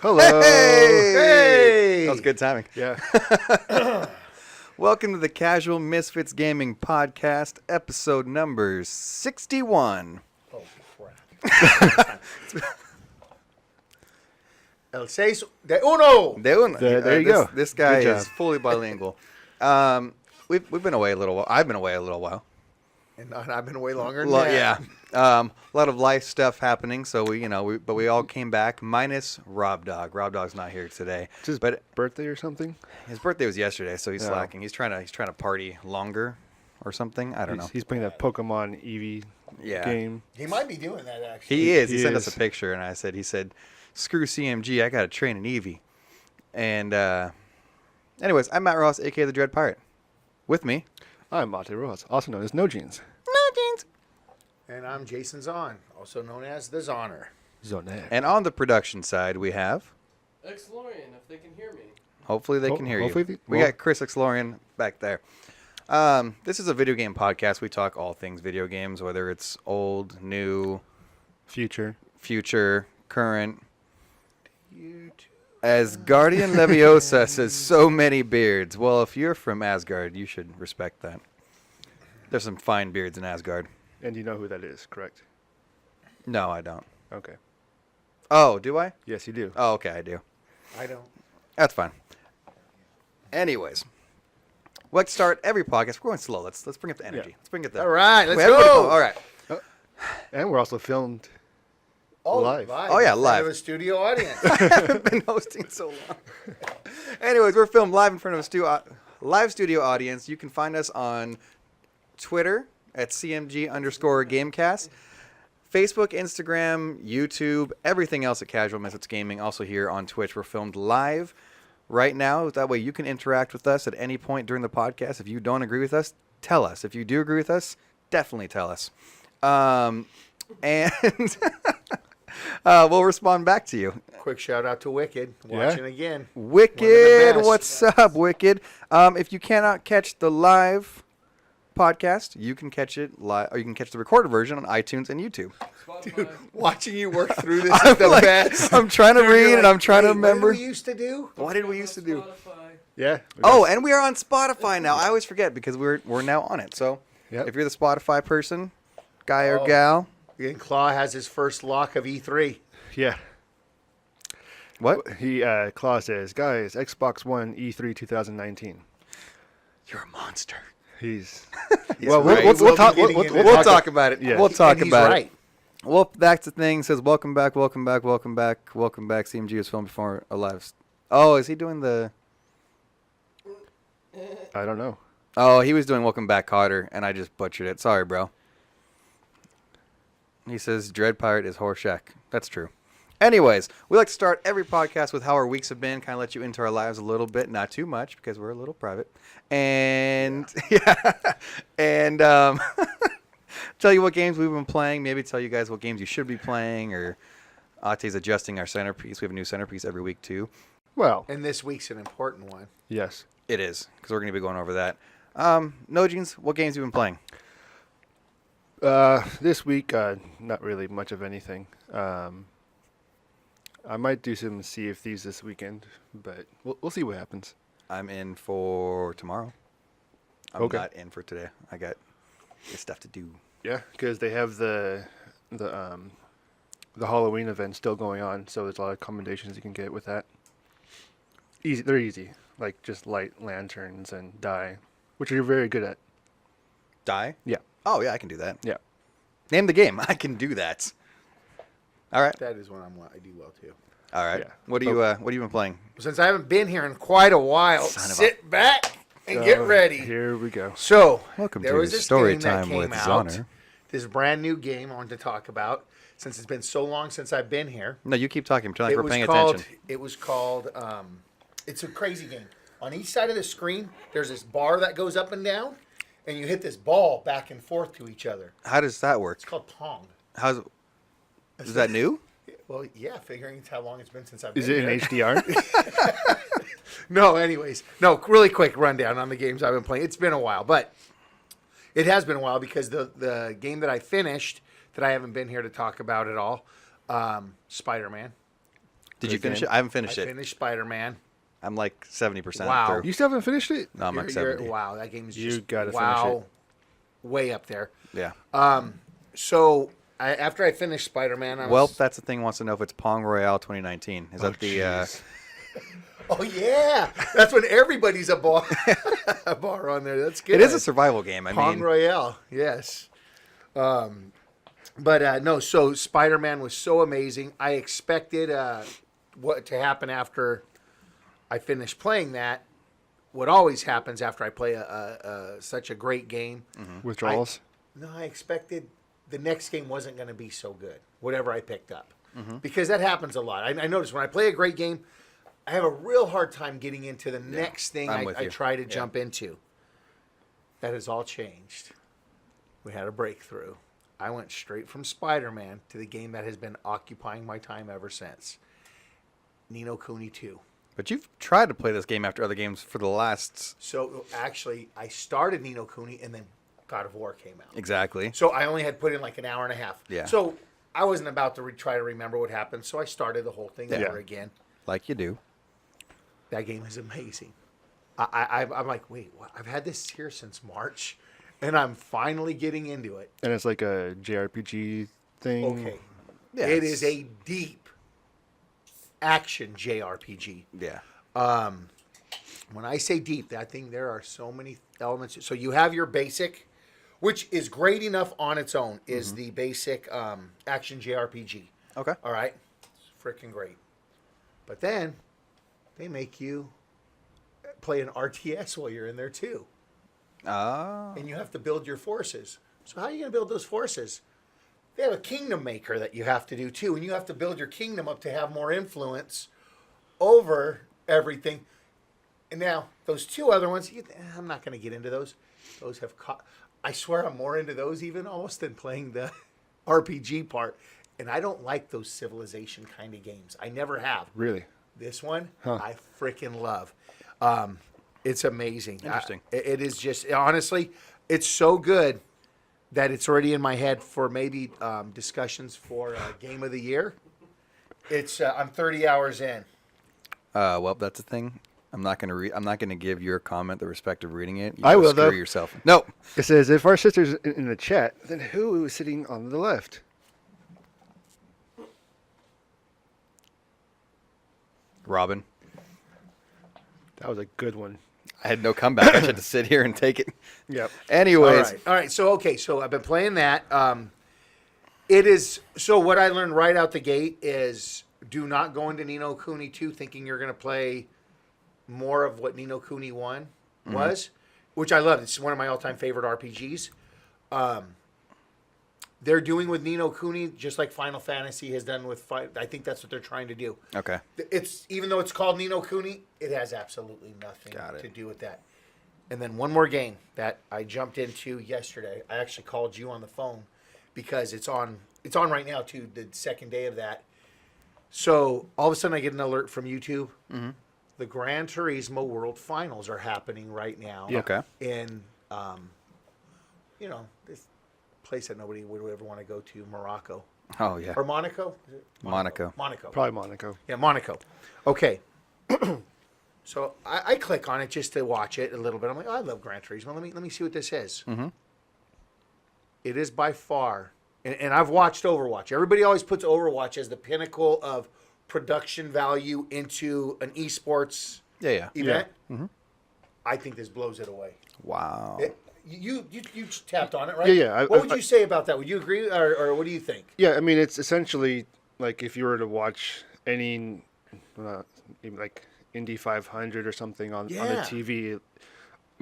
Hello. Hey! That was good timing. Yeah. Welcome to the Casual Misfits Gaming Podcast, episode number 61. Oh, crap. El seis de uno. There you go. This guy Good is job. fully bilingual. We've been away a little while. I've been away a little while. And I've been away longer than that. Yeah. A lot of life stuff happening, so we all came back, minus Rob Dog. Rob Dog's not here today. It's his birthday or something? His birthday was yesterday, so he's slacking. He's trying to party longer or something. I don't know. He's playing that Pokemon Eevee game. He might be doing that, actually. He is. He sent us a picture, and he said, screw CMG, I got to train an Eevee. And anyways, I'm Matt Ross, a.k.a. the Dread Pirate. With me. I'm Monte Rojas, also known as No Jeans. No Jeans. And I'm Jason Zahn, also known as the Zahner. Zonaire. And on the production side, we have... XLorian, if they can hear me. Hopefully they can hear hopefully you. We got Chris XLorian back there. This is a video game podcast. We talk all things video games, whether it's old, new, Future, current. Asgardian Leviosa says so many beards. Well, if you're from Asgard, you should respect that. There's some fine beards in Asgard. and you know who that is, correct? No, I don't. Okay. Oh, do I? Yes, you do. Oh, okay, I do. I don't. That's fine. Anyways, let's start every podcast. We're going slow. Let's bring up the energy. Yeah. Let's bring it there. All right, let's Everybody- go. All right. And we're also filmed. Oh, Live. Oh, yeah, In front live. of a studio audience. I haven't been hosting so long. Anyways, we're filmed live in front of a live studio audience. You can find us on Twitter at CMG_Gamecast, Facebook, Instagram, YouTube, everything else at Casual Misfits Gaming. Also here on Twitch, we're filmed live right now. That way you can interact with us at any point during the podcast. If you don't agree with us, tell us. If you do agree with us, definitely tell us. And we'll respond back to you. Quick shout out to Wicked, Yeah. watching again. Wicked, best. what's up, Wicked? If you cannot catch the live podcast, you can catch it live, or you can catch the recorded version on iTunes and YouTube. Spotify. Watching you work through this is the best. I'm trying to You're read like, and I'm trying to "Wait, remember. What did we used to do? What did we used to do? Spotify. Yeah. Oh, and we are on Spotify now. I always forget because we're now on it. So Yep. if you're the Spotify person, guy or Oh. gal, And Claw has his first lock of E3. Yeah. what? Claw says, guys, Xbox One E3 2019. You're a monster. He's. He's well, right. we'll talk. be getting into We'll that. talk about it. Yeah. We'll talk And he's about right. it. Well, that's the thing. Says welcome back. CMG was filmed before a live. Oh, is he doing the? I don't know. Oh, he was doing welcome back, Carter, and I just butchered it. Sorry, bro. He says Dread Pirate is Horseshack. That's true. Anyways, we like to start every podcast with how our weeks have been. Kind of let you into our lives a little bit, not too much because we're a little private, and and tell you what games we've been playing. Maybe tell you guys what games you should be playing. Or Ate's adjusting our centerpiece. We have a new centerpiece every week too. Well, And this week's an important one. yes. It is because we're going to be going over that. No, Jeans. What games have you been playing? This week, not really much of anything. I might do some Sea of Thieves this weekend, but we'll see what happens. I'm in for tomorrow. I'm Okay. not in for today. I got stuff to do. Yeah, because they have the Halloween event still going on, so there's a lot of commendations you can get with that. Easy, they're easy, like just light lanterns and dye, which you're very good at. Die? Yeah, Oh, yeah, I can do that. yeah. Name the game. I can do that. All right. That is one I do well, too. All right. Yeah. What do you been playing? Since I haven't been here in quite a while, Son of a- sit back and get So, ready. Here we go. So, Welcome there to was this Story game that Time came with out. Zahner. This brand new game I wanted to talk about since it's been so long since I've been here. No, you keep talking. Pretend like It we're was paying called. attention. It was called. It's a crazy game. On each side of the screen, there's this bar that goes up and down, and you hit this ball back and forth to each other. How does that work? It's called Pong. Is that new? Well, yeah, figuring how long it's been since I've been Is it here. in HDR? No, anyways. No, really quick rundown on the games I've been playing. It's been a while, but it has been a while because the game that I finished that I haven't been here to talk about at all, Spider-Man. Did you Good finish game. it? I haven't finished I it. finished Spider-Man. I'm like 70% Wow. through. You still haven't finished it? No, I'm like 70. Wow, that game is You just gotta finish wow, way up there. Yeah. So after I finished Spider-Man, I was, Well, that's the thing. Wants to know if it's Pong Royale 2019. Is that the? jeez. oh yeah, that's when everybody's a bar, a bar on there. That's good. It is a survival game. I Pong mean, Royale, yes. But no, so Spider-Man was so amazing. I expected what to happen after I finished playing that. What always happens after I play such a great game. Withdrawals? No, I expected the next game wasn't going to be so good, whatever I picked up. Because that happens a lot. I notice when I play a great game, I have a real hard time getting into the next thing I'm with I you. try to jump into. That has all changed. We had a breakthrough. I went straight from Spider-Man to the game that has been occupying my time ever since. Ni no Kuni 2. but you've tried to play this game after other games for the last. So actually, I started Ni no Kuni and then God of War came out. Exactly. So I only had put in like an hour and a half. Yeah. So I wasn't about to try to remember what happened, so I started the whole thing Yeah. over again. Like you do. That game is amazing. I'm like, wait, what? I've had this here since March, and I'm finally getting into it. And it's like a JRPG thing. Okay. Yeah, It it's- is a deep action JRPG. Yeah. When I say deep, I think there are so many elements. So you have your basic, which is great enough on its own, is the basic action JRPG. Okay. All right? It's freaking great. But then they make you play an RTS while you're in there too. Oh. And you have to build your forces. So how are you going to build those forces? They have a kingdom maker that you have to do too. And you have to build your kingdom up to have more influence over everything. And now, those two other ones, I'm not going to get into those. Those have I swear I'm more into those even almost than playing the RPG part. And I don't like those civilization kind of games. I never have. Really? This one, Huh. I freaking love. It's amazing. Interesting. It is just, honestly, it's so good that it's already in my head for maybe discussions for Game of the Year. I'm 30 hours in. Well, that's the thing. I'm not gonna read. I'm not gonna give your comment the respect of reading it. You I go will, screw though. yourself. No. It says, if our sister's in the chat, then who is sitting on the left? Robin. That was a good one. I had no comeback. I had to sit here and take it. Yep. Anyways. All right. So I've been playing that. It is so. What I learned right out the gate is do not go into Ni no Kuni 2 thinking you're going to play more of what Ni no Kuni 1 was, which I love. It's one of my all-time favorite RPGs. They're doing with Ni no Kuni just like Final Fantasy has done with. I think that's what they're trying to do. Okay. It's even though it's called Ni no Kuni, it has absolutely nothing Got it. to do with that. And then one more game that I jumped into yesterday. I actually called you on the phone because it's on right now too. The second day of that. So all of a sudden I get an alert from YouTube. Mm-hmm. The Gran Turismo World Finals are happening right now. Yeah. Okay. In this place that nobody would ever want to go to, Morocco Oh yeah. or Monaco. Is it Monaco. Monaco. Probably Monaco. Yeah, Monaco. Okay. So I click on it just to watch it a little bit. I'm like, oh, I love Gran Turismo. Let me see what this is. Mm-hmm. It is by far, and I've watched Overwatch. Everybody always puts Overwatch as the pinnacle of production value into an esports Yeah. event. Mm-hmm. I think this blows it away. Wow. You tapped on it, right? Yeah. What would you say about that? Would you agree, or what do you think? Yeah, I mean, it's essentially like if you were to watch any, even like Indy 500 or something on the Yeah. TV. I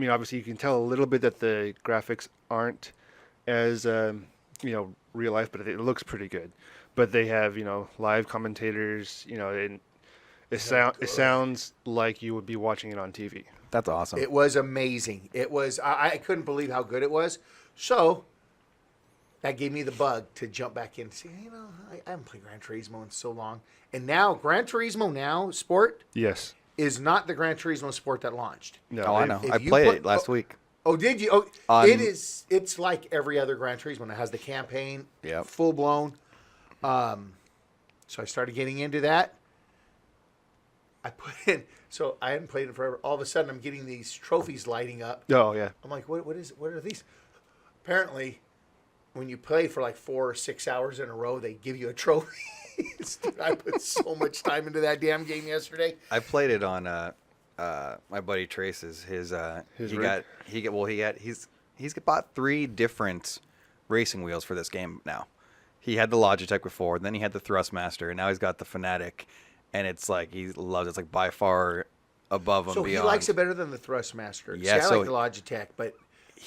mean, obviously you can tell a little bit that the graphics aren't as real life, but it looks pretty good. But they have live commentators. And it sounds like you would be watching it on TV. That's awesome. It was amazing. It was. I couldn't believe how good it was. So that gave me the bug to jump back in and say, I haven't played Gran Turismo in so long. And now Gran Turismo Sport Yes. is not the Gran Turismo Sport that launched. No. I they've- know. if I you played put- it last week. Oh, did you? Oh, On- it's like every other Gran Turismo. It has the campaign, Yep. full blown. So I started getting into that. I put in. So I hadn't played it forever. All of a sudden, I'm getting these trophies lighting up. Oh yeah. I'm like, what are these? Apparently, when you play for like 4 or 6 hours in a row, they give you a trophy. Dude, I put so much time into that damn game yesterday. I played it on my buddy Trace's. He's bought 3 different racing wheels for this game now. He had the Logitech before, then he had the Thrustmaster, and now he's got the Fanatic, and it's like he loves it. It's like by far above and So beyond. he likes it better than the Thrustmaster. Yeah, See, I so like the Logitech, but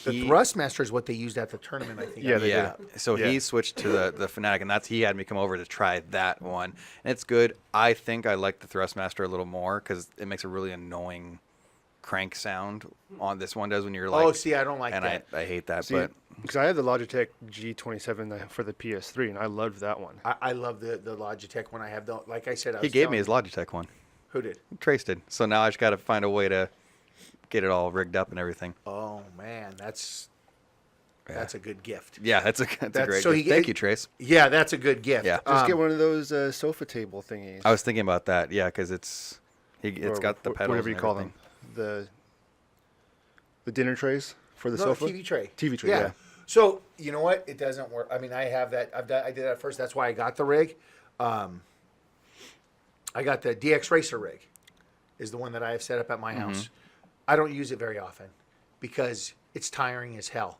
the he- Thrustmaster is what they used at the tournament, I think. Yeah, they Yeah. did. So Yeah. he switched to the Fanatic, and he had me come over to try that one, and it's good. I think I like the Thrustmaster a little more because it makes a really annoying crank sound on this one does when you're like. Oh, see, I don't like and that. I hate that, See, but because I had the Logitech G27 for the PS3, and I loved that one. I love the Logitech when I have the, like I said, I he was gave me telling his you. Logitech one. Who did? Trace did. So now I just got to find a way to get it all rigged up and everything. Oh man, that's a good gift. Yeah, that's a great. so gift. he- Thank you, Trace. Yeah, that's a good gift. Yeah. Just get one of those sofa table thingies. I was thinking about that. Yeah, because it's or got the pedals. whatever you and call everything. them. The dinner trays for the No, sofa. TV tray. TV tray. Yeah. So you know what? It doesn't work. I mean, I have that. I did that first. That's why I got the rig. I got the DX Racer rig. Is the one that I have set up at my house. I don't use it very often because it's tiring as hell.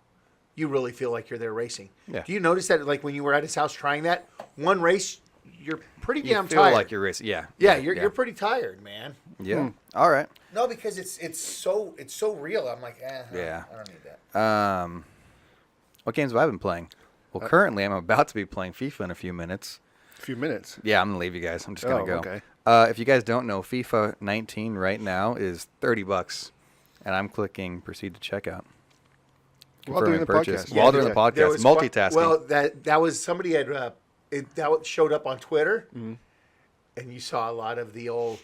You really feel like you're there racing. Yeah. Do you notice that, like when you were at his house trying that one race, you're pretty You damn feel tired. like you're racing. Yeah. Yeah, you're pretty tired, man. Yeah. All right. No, because it's so real. I'm like, Yeah. I don't need that. What games have I been playing? Well, currently I'm about to be playing FIFA in a few minutes. A few minutes. Yeah, I'm gonna leave you guys. I'm just gonna go. Okay. If you guys don't know, FIFA 19 right now is $30, and I'm clicking proceed to checkout. While doing the Confirming podcast. While doing Yeah. the podcast, There was multitasking. Well, that was somebody had that showed up on Twitter, and you saw a lot of the old.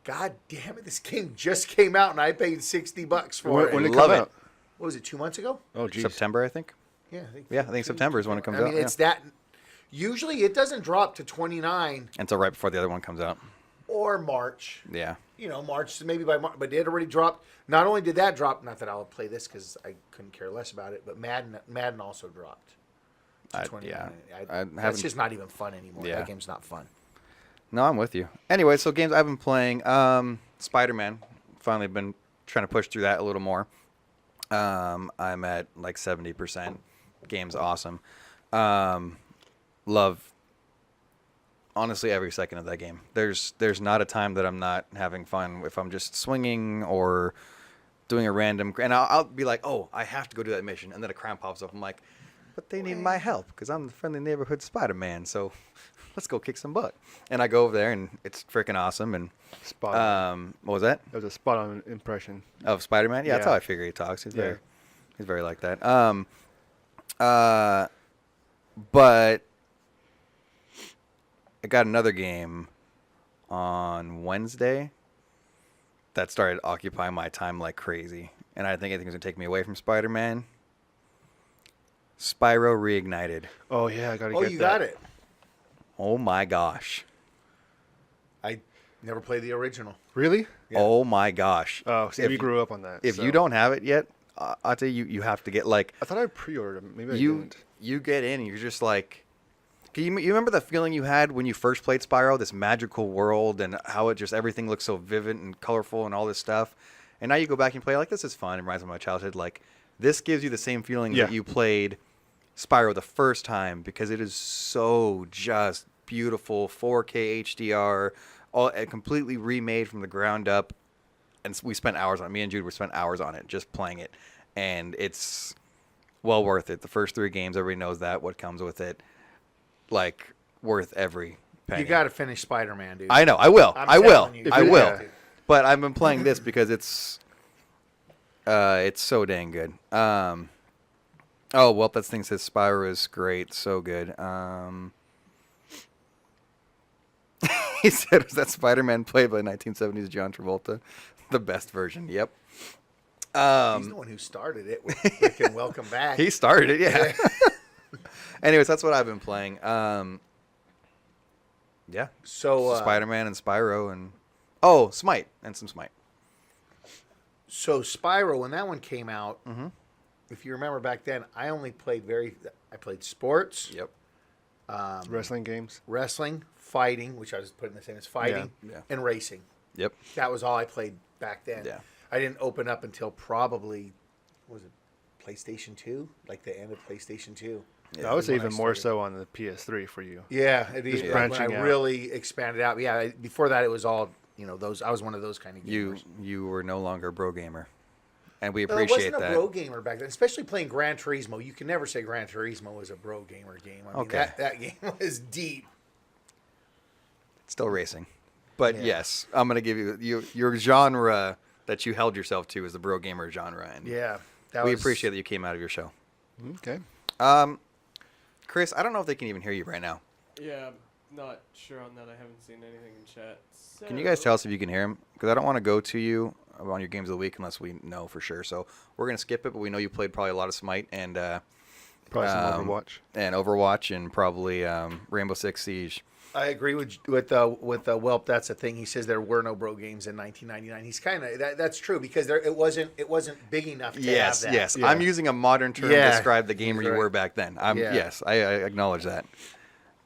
God damn it! This game just came out, and I paid $60 for it. When did it Love come it. out? What was it? 2 months ago? Oh, geez. September, I think. Yeah, I think September is when it comes I mean, out. it's that. Usually, it doesn't drop to 29 Until right before the other one comes out. or March. Yeah. You know, March, maybe by March, but it already dropped. Not only did that drop, not that I'll play this because I couldn't care less about it, but Madden also dropped. to 29. I That's haven't. just not even fun anymore. Yeah. That game's not fun. No, I'm with you. Anyway, so games I've been playing. Spider-Man. Finally been trying to push through that a little more. I'm at like 70%. Game's awesome. Love honestly every second of that game. There's not a time that I'm not having fun if I'm just swinging or doing a random. And I'll be like, oh, I have to go do that mission, and then a crime pops up. I'm like, but they need my help because I'm the friendly neighborhood Spider-Man. So let's go kick some butt. And I go over there, and it's freaking awesome. And Spot on. what was that? That was a spot on impression. Of Spider-Man? Yeah, that's Yeah. how I figure he talks. He's Yeah. very like that. But I got another game on Wednesday that started occupying my time like crazy, and I think it's gonna take me away from Spider-Man. Spyro Reignited. Oh, yeah, I got to Oh, get you that. got it. Oh my gosh. I never played the original. Really? Yeah. Oh my gosh. Oh, see, If we you- grew up on that. If so. you don't have it yet, I'll tell you, you have to get like. I thought I pre-ordered them. Maybe I you didn't. you get in and you're just like, you remember the feeling you had when you first played Spyro, this magical world and how it just everything looks so vivid and colorful and all this stuff, and now you go back and play like this is fun. It reminds me of my childhood. Like this gives you the same feeling Yeah. that you played Spyro the first time because it is so just beautiful, 4K HDR, all completely remade from the ground up, and we spent hours on it. Me and Jude spent hours on it just playing it, and it's well worth it. The first 3 games, everybody knows that what comes with it, like worth every penny. You got to finish Spider-Man, dude. I know. I will. I'm I will. telling you. I Yeah. will. But I've been playing this because it's so dang good. Oh well, that thing says Spyro is great, so good. He said, "Was that Spider-Man played by 1970s John Travolta? The best version." Yep. He's the one who started it with freaking Welcome Back. He started it, yeah. Anyways, that's what I've been playing. Yeah. So Spider-Man and Spyro and Oh, Smite and some Smite. So Spyro, when that one came out, Mm-hmm. if you remember back then, I only played I played sports, Yep. Wrestling games. wrestling, fighting, which I was putting the same as fighting, Yeah. and racing. Yep. That was all I played back then. Yeah. I didn't open up until probably, what was it, PlayStation 2? Like the end of PlayStation 2. I would say when I even more started. so on the PS3 for you. Yeah, it Just is. branching When I out. really expanded out. Yeah, before that it was all, those. I was one of those kind of gamers. You were no longer a bro gamer, and we Well, appreciate I wasn't that. a bro gamer back then, especially playing Gran Turismo. You can never say Gran Turismo was a bro gamer game. I mean, Okay. that game was deep. Still racing, but Yeah. yes, I'm gonna give you your genre that you held yourself to is the bro gamer genre, and Yeah, we appreciate that you came out of your show. Okay. Chris, I don't know if they can even hear you right now. Yeah, I'm not sure on that. I haven't seen anything in chat. So, Can you guys tell us if you can hear him? Because I don't want to go to you on your games of the week unless we know for sure. So we're gonna skip it, but we know you played probably a lot of Smite and Probably some Overwatch. and probably Rainbow Six Siege. I agree with Welp. That's the thing. He says there were no bro games in 1999. He's kind of that's true because it wasn't big enough to Yes, have that. yes. Yeah. I'm using a modern term to Yeah. describe the gamer you Right. were back then. Yeah. Yes, I acknowledge that.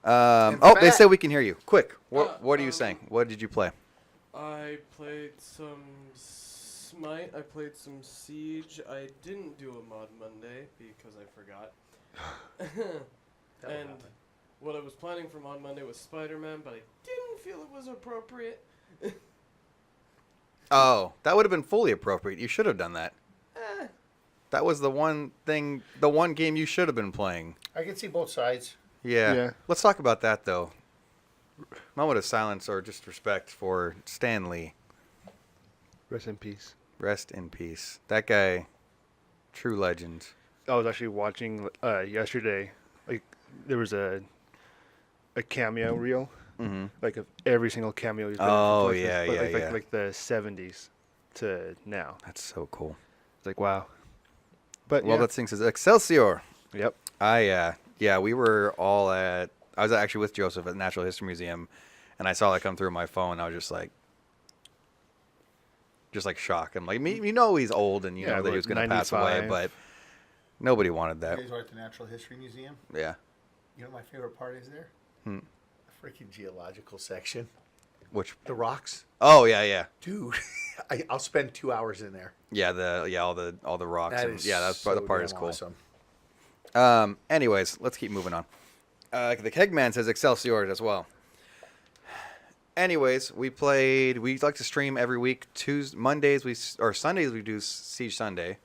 In They fact- say we can hear you. Quick, what are you um, saying? What did you play? I played some Smite. I played some Siege. I didn't do a mod Monday because I forgot. That'll And happen. what I was planning for mod Monday was Spider-Man, but I didn't feel it was appropriate. Oh, that would have been fully appropriate. You should have done that. That was the one game you should have been playing. I can see both sides. Yeah. Yeah. Let's talk about that though. Moment of silence or just respect for Stan Lee. Rest in peace. Rest in peace. That guy, true legend. I was actually watching yesterday. Like there was a cameo reel, Mm-hmm. like of every single cameo he's been Oh, in. yeah, But yeah, like, yeah. like the 70s to now. That's so cool. It's like wow. But Well, yeah. that thing says Excelsior. Yep. We were all at. I was actually with Joseph at the Natural History Museum, and I saw that come through on my phone. I was just like shocked. I'm like, he's old, and you Yeah, know that he like was going to pass away, 95. but nobody wanted You that. guys were at the Natural History Museum. Yeah. You know what my favorite part is there? Hmm. The freaking geological section. Which? The rocks. Oh yeah. Dude, I'll spend 2 hours in there. Yeah, all the rocks. That And, is yeah, that's the so part damn is cool. awesome. Anyways, let's keep moving on. The Kegman says Excelsior as well. Anyways, we like to stream every week. Sundays we do Siege Sunday.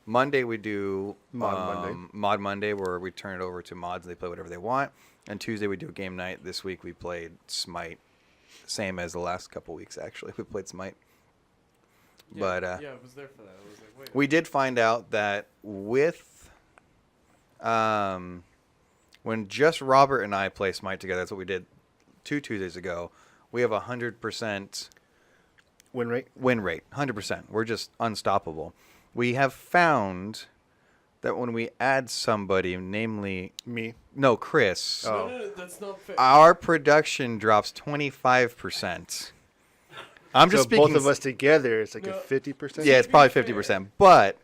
Monday we do Mod Monday, where we turn it over to mods and they play whatever they want. And Tuesday we do game night. This week we played Smite, same as the last couple weeks actually. We played Smite. Yeah, But, yeah, I was there for that. I was like, wait. We did find out that with when just Robert and I play Smite together, that's what we did 2 Tuesdays ago. We have 100% Win rate. win rate, 100%. We're just unstoppable. We have found that when we add somebody, namely Me. Chris, Oh. No, that's not fair. our production drops 25%. I'm just So speaking. both of us together, it's like No. a 50%. Yeah, it's To be probably fair. 50%. But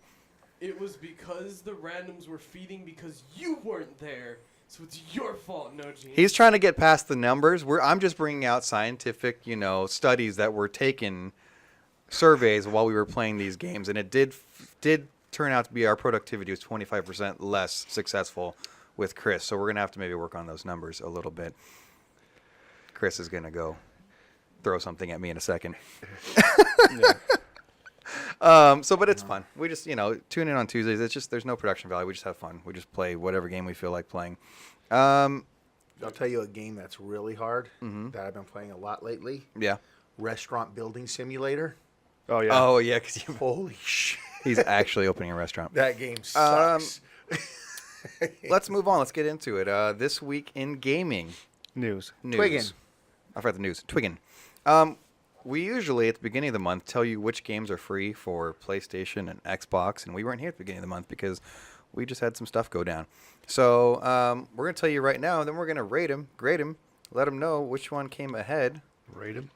It was because the randoms were feeding because you weren't there. So it's your fault, no Gene. he's trying to get past the numbers. I'm just bringing out scientific, studies that were taken, surveys while we were playing these games, and it did turn out to be our productivity was 25% less successful with Chris. So we're gonna have to maybe work on those numbers a little bit. Chris is gonna go throw something at me in a second. Yeah. But it's fun. We just, tune in on Tuesdays. It's just, there's no production value. We just have fun. We just play whatever game we feel like playing. I'll tell you a game that's really hard Mm-hmm. that I've been playing a lot lately. Yeah. Restaurant Building Simulator. Oh yeah. Oh, yeah, because Holy shit. he's actually opening a restaurant. That game sucks. Let's move on. Let's get into it. This week in gaming News. news. Twiggin. I forgot the news. Twiggin. We usually, at the beginning of the month, tell you which games are free for PlayStation and Xbox, and we weren't here at the beginning of the month because we just had some stuff go down. So we're going to tell you right now, and then we're going to rate them, grade them, let them know which one came ahead. Rate him.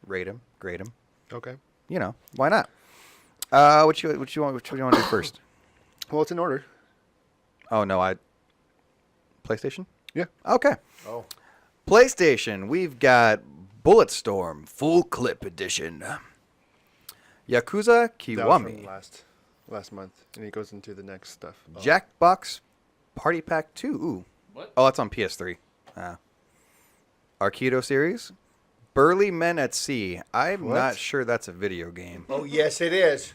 rate them, grade them. Okay. You know, why not? What you want to do first? Well, it's in order. Oh no, PlayStation? Yeah. Okay. Oh, PlayStation, we've got Bulletstorm Full Clip Edition. Yakuza That was Kiwami. from last month, and it goes into the next stuff. Jackbox Party Pack 2. Ooh. What? Oh, it's on PS3. Arkedo series. Burly Men at Sea. I'm What? not sure that's a video game. oh yes, it is.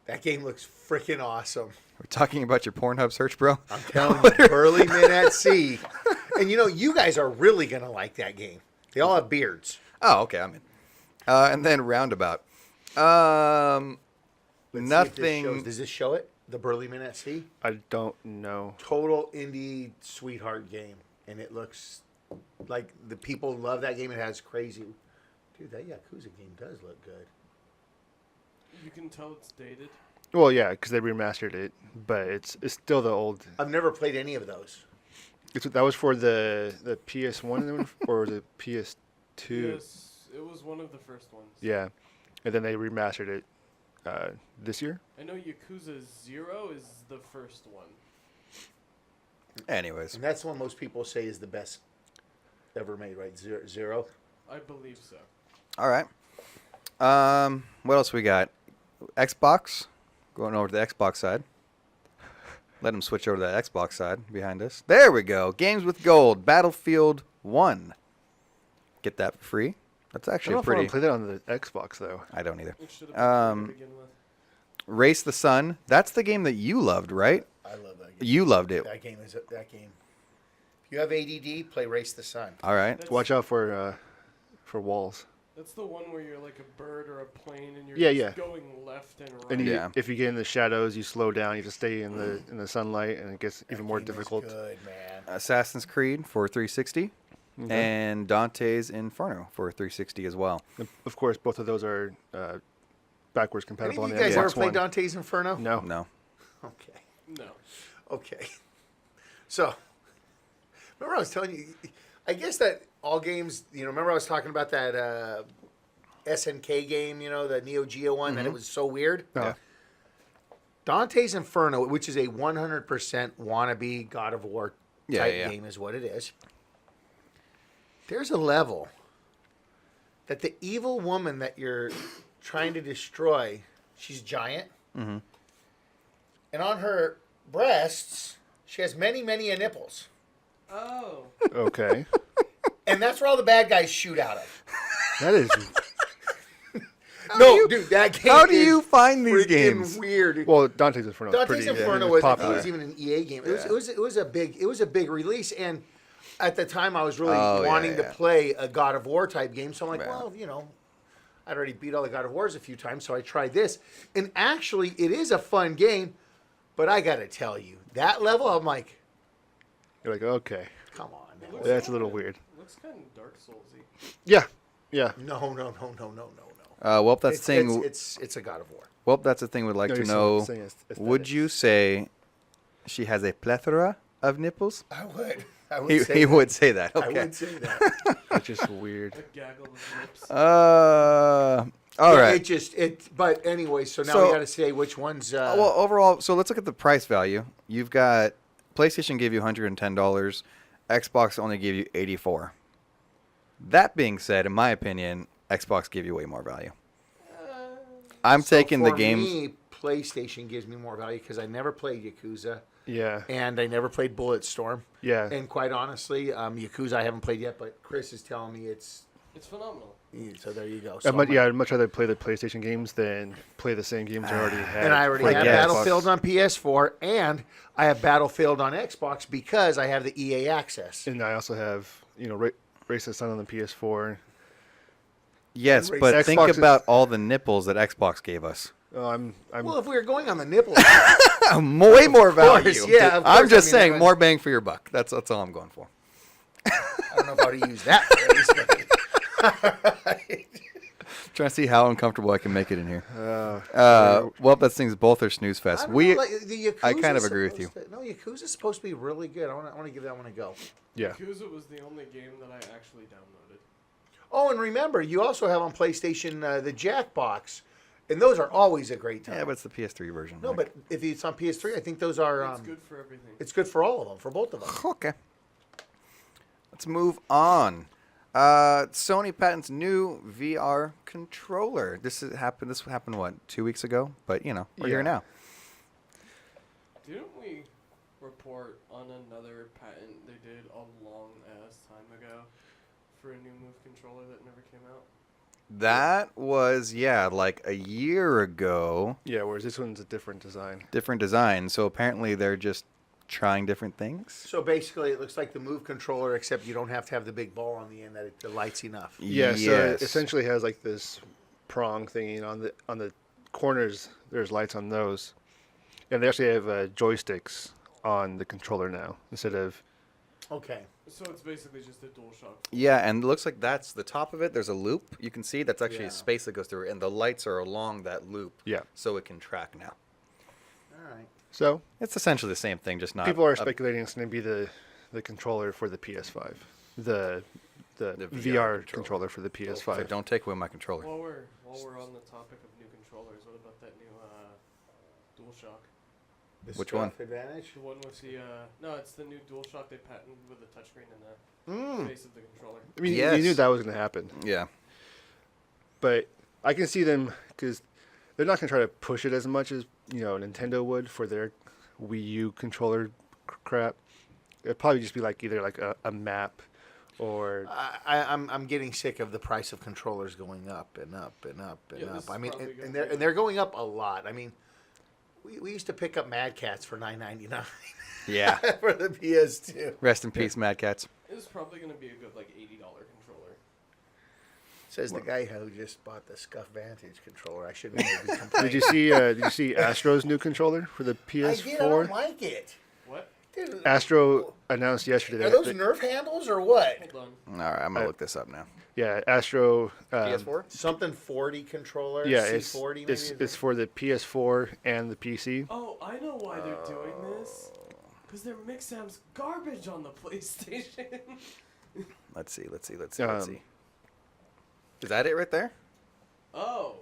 That game looks freaking awesome. We're talking about your Pornhub search, bro? I'm telling you, Burly Men at Sea. And you know, you guys are really going to like that game. They all have beards. Oh, okay, I'm in. And then Roundabout. Let's see if this Nothing. shows. Does this show it? The Burly Men at Sea? I don't know. Total indie sweetheart game. And it looks like the people love that game. It has crazy. Dude, that Yakuza game does look good. You can tell it's dated. Well, yeah, because they remastered it, but it's still the old. I've never played any of those. That was for the PS1 or the PS2. Yes, it was one of the first ones. Yeah, and then they remastered it this year. I know Yakuza 0 is the first one. Anyways. And that's the one most people say is the best ever made, right? Zero. I believe so. All right. What else we got? Xbox. Going over to the Xbox side. Let him switch over to the Xbox side behind us. There we go. Games with Gold. Battlefield 1. Get that for free. That's I actually don't know if I pretty. want to play that on the Xbox though. I don't either. It should have been free to begin with. Race the Sun. That's the game that you loved, right? I love that game. You loved it. That game is that game. If you have ADD, play Race the Sun. All right. That's, Watch out for walls. That's the one where you're like a bird or a plane and you're Yeah, just going left and right. And Yeah. if you get in the shadows, you slow down. You have to stay in the sunlight, and it gets That even more game is difficult. Good man. Assassin's Creed for 360. Okay. And Dante's Inferno for 360 as well. And of course, both of those are backwards Any compatible of on you the guys ever Xbox played One. Dante's Inferno? No. No. Okay. No. Okay. So, remember I was telling you, I guess that all games, remember I was talking about that SNK game, the Neo Geo one, that it was so weird? No. Yeah. Dante's Inferno, which is a 100% wannabe God of War type yeah. game, is what it is. There's a level that the evil woman that you're trying to destroy, she's giant. Mm-hmm. And on her breasts, she has many, many nipples. Oh. Okay. And that's where all the bad guys shoot out of. That is. Dude, that game How do is you find these freaking games? weird. Well, Dante's Inferno. is Dante's pretty, Inferno it's was, I think popular. it was even an EA game. It was a big release, and at the time I was really wanting to play a God of War type game. So I'm like, Yeah. I'd already beat all the God of Wars a few times, so I tried this. And actually, it is a fun game, but I got to tell you, that level, I'm like, You're like, okay, come on, man. that's a little weird. Looks kind of Dark Soulsy. Yeah. Yeah. No. Well, that's the thing. It's a God of War. Well, that's the thing. We'd like No, to you're know. saying aesthetics. Would you say she has a plethora of nipples? I would. I would He say that. would say that. I Okay. would say that. That's just weird. A gaggle of lips. All Yeah, right. But anyway, so now So- we got to say which one's. Well, overall, so let's look at the price value. You've got PlayStation gave you $110. Xbox only gave you $84. That being said, in my opinion, Xbox gave you way more value. I'm so taking the for games. me, PlayStation gives me more value because I never played Yakuza Yeah. and I never played Bulletstorm. Yeah. And quite honestly, Yakuza I haven't played yet, but Chris is telling me it's. It's phenomenal. So there you go. So I'd much rather play the PlayStation games than play the same games I already had. And I already for have the Xbox. Battlefield on PS4, and I have Battlefield on Xbox because I have the EA access. And I also have, Race the Sun on the PS4. Yes, Xbox but think is- about all the nipples that Xbox gave us. Oh, I'm Well, if we were going on the nipples, Way more value. yeah, of I'm course, just I mean, saying, I- more bang for your buck. That's all I'm going for. I don't know if I would use that phrase. But Trying to see how uncomfortable I can make it in here. uh, Well, that thing's both are snooze I fest. don't We, know, like, the I Yakuza's kind of agree with supposed to- no, Yakuza's supposed to be really good. I want to give that one a go. yeah. Yakuza was the only game that I actually downloaded. Oh, and remember, you also have on PlayStation the Jackbox, and those are always a great time. Yeah, but it's the PS3 version. No, but if it's on PS3, I think those are. It's good for everything. It's good for all of them, for both of them. Okay. Let's move on. Sony patents new VR controller. This happened what, 2 weeks ago? But we're here now. Didn't we report on another patent they did a long ass time ago for a new Move controller that never came out? That was like a year ago. Yeah, whereas this one's a different design. Different design. So apparently they're just trying different things. So basically, it looks like the Move controller, except you don't have to have the big ball on the end; that the light's enough. Yeah, Yes. so it essentially has like this prong thingy, and on the corners there's lights on those, and they actually have joysticks on the controller now instead of. Okay. So it's basically just a DualShock. Yeah, and it looks like that's the top of it. There's a loop. You can see that's actually Yeah. a space that goes through it, and the lights are along that loop. Yeah. So it can track now. All right. So It's essentially the same thing, just not. people are a- speculating it's going to be the controller for the PS5, the The VR VR controller for the So PS5. don't take away my controller. While we're on the topic of new controllers, what about that new DualShock? The Which Scuff one? Advantage. The one with the no, it's the new DualShock they patented with the touchscreen and the Mm. face of the controller. I mean, Yes. you knew that was going to happen, Yeah. but I can see them because they're not going to try to push it as much as Nintendo would for their Wii U controller crap. It'd probably just be either a map or I'm getting sick of the price of controllers going up and up and up and Yeah, up. this I is mean, probably and gonna be- they're going up a lot. I mean, we used to pick up Mad Cats for $9.99 Yeah. for the PS2. Rest in peace, Mad Cats. It's probably gonna be a good $80 controller. Says the guy who just bought the Scuff Vantage controller. I shouldn't maybe complain. did you see Astro's new controller for the I PS4? did. I don't like it. What? Dude, Astro announced yesterday are that those Nerf handles or what? Hold on. All right, I'm going to look this up now. yeah, Astro PS4? Something 40 controller. Yeah, C40 maybe. it's for the PS4 and the PC. Oh, I know why they're doing this. Because their Mixam's garbage on the PlayStation. Let's see. Let's Um, see. Is that it right there? Oh.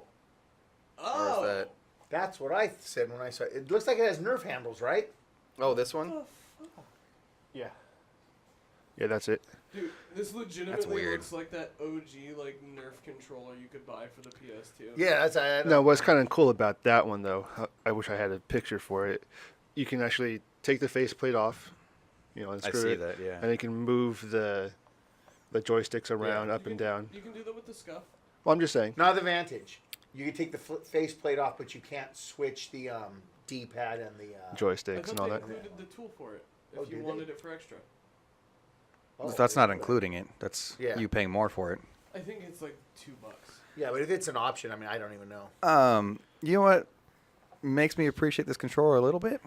Or Oh. is that? That's what I said when I saw it. It looks like it has Nerf handles, right? Oh, this one? What the fuck? Yeah. Yeah, that's it. Dude, this legitimately weird. looks like that OG Nerf controller you could buy for the PS2. Yeah, that's. I No, what's kind of cool about that one though, I wish I had a picture for it. You can actually take the faceplate off, and I screw see it, that, yeah. and you can move the joysticks around You up and can- down. You can do that with the Scuff. Well, I'm just saying. Not the Vantage. You can take the faceplate off, but you can't switch the D-pad and the. I joysticks thought and all they that. included the tool for it. If Oh, you did they? wanted it for extra. Oh, That's not including it. That's Yeah. you paying more for it. I think it's $2. Yeah, but if it's an option, I mean, I don't even know. You know what makes me appreciate this controller a little bit?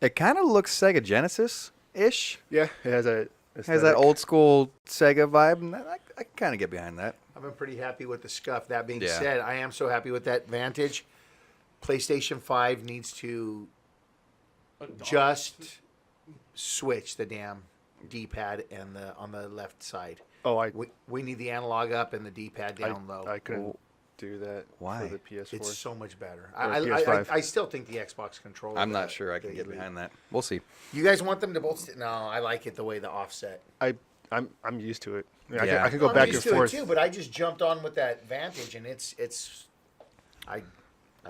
It kind of looks Sega Genesis-ish. Yeah, it has a. It has that old school Sega vibe, and I can kind of get behind that. I've been pretty happy with the Scuff. That being Yeah. said, I am so happy with that Vantage. PlayStation 5 needs to Adopt. just switch the damn D-pad and on the left side. Oh, I We need the analog up and the D-pad down low. I couldn't do that Why? for the PS4. It's so much better. Or I PS5. I still think the Xbox controller. I'm not sure I can get behind that. We'll see. You guys want them to both? No, I like it the way the offset. I'm used to it. I mean, Yeah. I can go I'm back and used to forth. it too, but I just jumped on with that Vantage, and I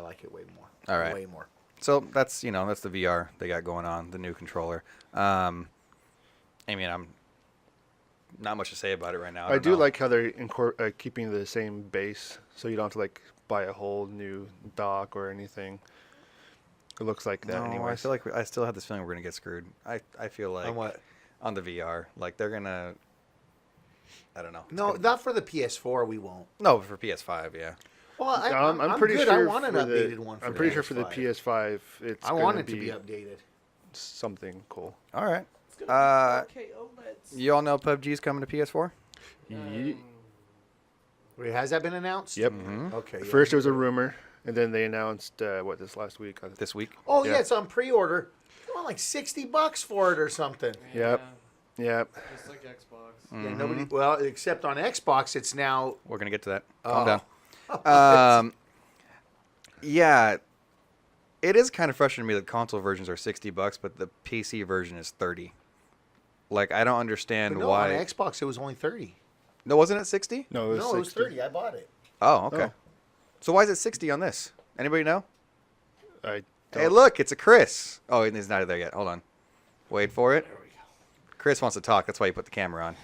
like it way more. All right. Way more. So that's that's the VR they got going on, the new controller. I mean, I'm not much to say about it right now. I don't do know. like how they're keeping the same base, so you don't have to buy a whole new dock or anything. It looks like that No, anyway. I feel like I still have this feeling we're gonna get screwed. I feel like On what? on the VR, they're gonna. I don't know. It's No, gonna- not for the PS4. We won't. no, for PS5, yeah. Well, I'm pretty good. sure. I want an for updated the, one. For I'm the pretty sure for the PS5. PS5, it's. I want gonna it to be updated. something cool. All right. It's gonna be 4K OLEDs. You all know PUBG's coming to PS4. Ye- Wait, has that been announced? Yep. Mm-hmm. Okay. yeah. First, it was a rumor, and then they announced this last week. This week. Oh Yeah. yeah, it's on pre-order. I want $60 for it or something. Yep. Yeah. just like Xbox. Yeah, nobody. Well, except on Xbox, it's now. We're gonna get to that. Oh. Calm down. Yeah, it is kind of frustrating to me that console versions are $60, but the PC version is $30. Like, I don't understand No, why. on Xbox it was only 30. No, wasn't it 60? No, it was No, it was 60. 30. I bought it. Oh, okay. Oh. So why is it 60 on this? Anybody know? I Hey, don't- look, it's a Chris. Oh, he's not there yet. Hold on. Wait for it. There we go. Chris wants to talk. That's why you put the camera on.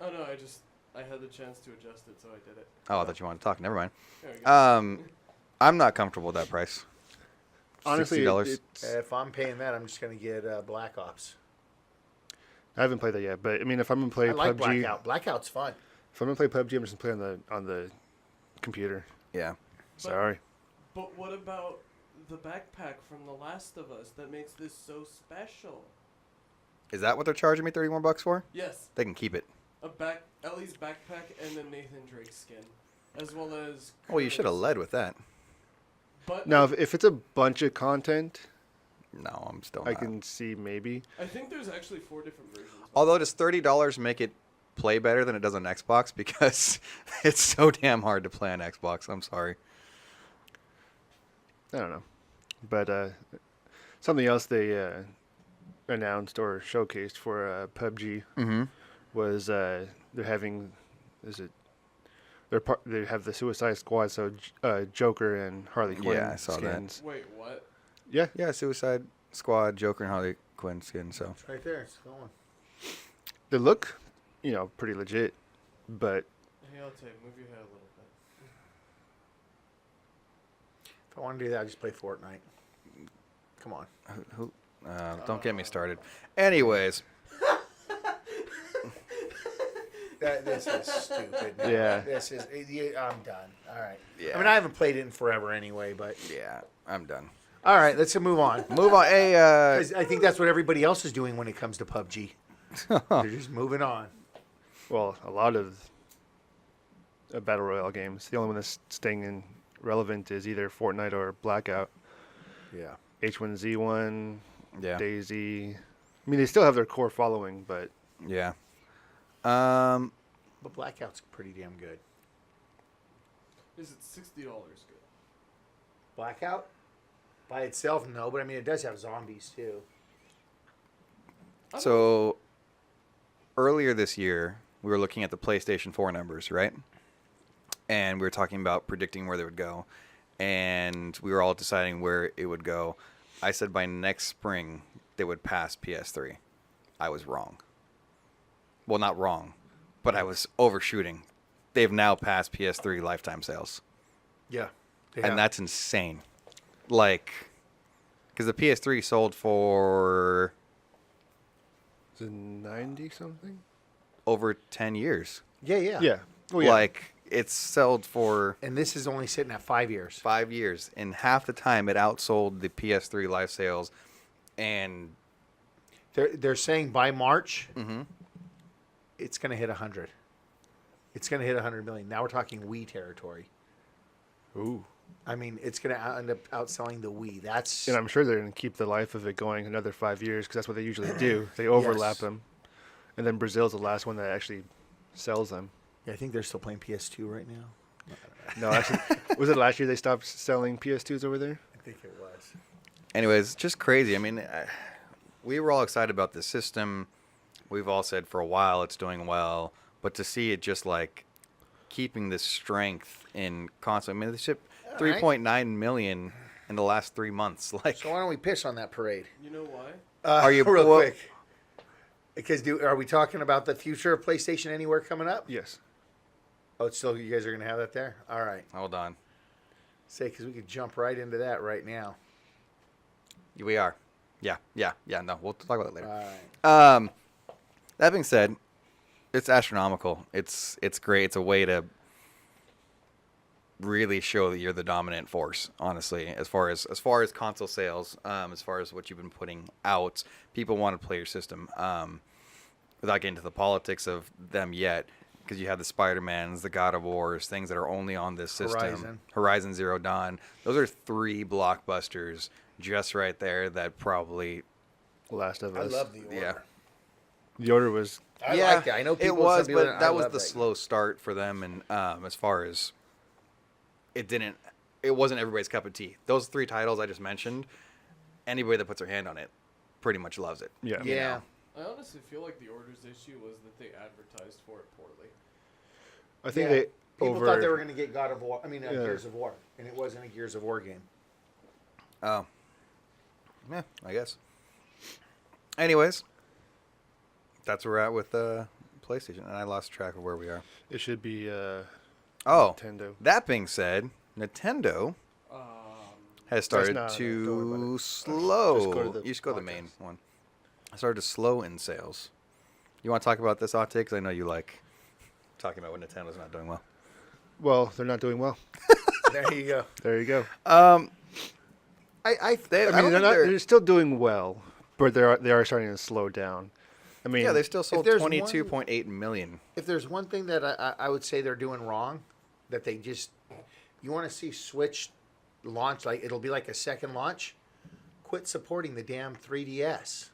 Oh no, I had the chance to adjust it, so I did it. Oh, I thought you wanted to talk. Never mind. There we go. I'm not comfortable with that price. Honestly, $60. it's, If I'm paying that, I'm just going to get Black Ops. I haven't played that yet, but I mean, if I'm gonna play I like PUBG, Blackout. Blackout's fun. if I'm gonna play PUBG, I'm just gonna play on the computer. Yeah. Sorry. But what about the backpack from The Last of Us that makes this so special? Is that what they're charging me $31 for? Yes, They can keep it. Ellie's backpack and the Nathan Drake skin, as well as. Well, you should have Curtis. led with that. But Now, if it's a bunch of content, No, I'm still I not. can see maybe. I think there's actually 4 different versions. Although, does $30 make it play better than it does on Xbox? Because it's so damn hard to play on Xbox. I'm sorry. I don't know, but something else they announced or showcased for PUBG Mm-hmm. was they're having they have the Suicide Squad, so Joker and Harley Quinn Yeah, I saw that. skins. Wait, what? Yeah, Yeah, Suicide Squad, Joker, and Harley Quinn skin. So It's right there. It's going. they look, pretty legit, but Hey, I'll tell you, move your head a little bit. If I want to do that, I'll just play Fortnite. Come on. don't get me started. Anyways, This is stupid. Yeah. This is. I'm done. All right. Yeah. I mean, I haven't played it in forever anyway, but. yeah, I'm done. All right, let's move on. Move on. Hey, 'Cause I think that's what everybody else is doing when it comes to PUBG. They're just moving on. well, a lot of battle royale games. The only one that's staying in relevant is either Fortnite or Blackout. Yeah. H1Z1, yeah, Daisy. I mean, they still have their core following, but yeah. But Blackout's pretty damn good. Is it $60 good? Blackout? By itself, no, but I mean, it does have zombies too. So earlier this year, we were looking at the PlayStation 4 numbers, right? And we were talking about predicting where they would go. And we were all deciding where it would go. I said by next spring, they would pass PS3. I was wrong. Well, not wrong, but I was overshooting. They've now passed PS3 lifetime sales. Yeah. And that's insane. Like, because the PS3 sold for is it 90 something? over 10 years. Yeah, yeah. Yeah. Well, yeah. Like, it's sold for And this is only sitting at 5 years. 5 years. In half the time, it outsold the PS3 live sales. And They're saying by March, mhm. it's going to hit 100. It's going to hit 100 million. Now we're talking Wii territory. Ooh. I mean, it's going to end up outselling the Wii. That's And I'm sure they're going to keep the life of it going another 5 years because that's what they usually do. They overlap Yes. them. And then Brazil's the last one that actually sells them. Yeah, I think they're still playing PS2 right now. No, actually, was it last year they stopped selling PS2s over there? I think it was. Anyways, just crazy. I mean, we were all excited about the system. We've all said for a while it's doing well. But to see it just like keeping this strength in console. I mean, they shipped All right. 3.9 million in the last 3 months. Like, So why don't we piss on that parade? You know why? Are you- real well- quick? Because are we talking about the future of PlayStation Anywhere coming up? Yes. Oh, it's still you guys are going to have that there? All right. hold on. Say, because we could jump right into that right now. We are. Yeah. No, we'll talk about it later. All right. That being said, it's astronomical. It's great. It's a way to really show that you're the dominant force, honestly, as far as console sales, as far as what you've been putting out. People want to play your system. Without getting into the politics of them yet, because you have the Spider-Mans, the God of Wars, things that are only on this system. Horizon Zero Dawn. Those are 3 blockbusters just right there that probably Last of I Us. love the order. yeah. The order was I liked it. I know people. it was, some people but that was love the slow start for them, and as far as it wasn't everybody's cup of tea. Those 3 titles I just mentioned, anybody that puts their hand on it pretty much loves it. yeah. You Yeah. know? I honestly feel like the orders issue was that they advertised for it poorly. I think Yeah. they People over. thought they were going to get God of War. I mean, Yeah. Gears of War, and it wasn't a Gears of War game. Oh. Yeah, I guess. Anyways, that's where we're at with PlayStation, and I lost track of where we are. It should be Oh, Nintendo. that being said, Nintendo has started not- don't worry to about it. slow. Just go to the You just go to the podcast. main one. Started to slow in sales. You want to talk about this, Otte? Because I know you like talking about when Nintendo's not doing well. Well, they're not doing well. There you go. There you go. I mean, don't they're think not. They're still doing well, but they are starting to slow down. I mean, yeah, they still sold there's one- 22.8 million. If there's one thing that I would say they're doing wrong, that they just, you want to see Switch launch, like it'll be like a second launch, quit supporting the damn 3DS.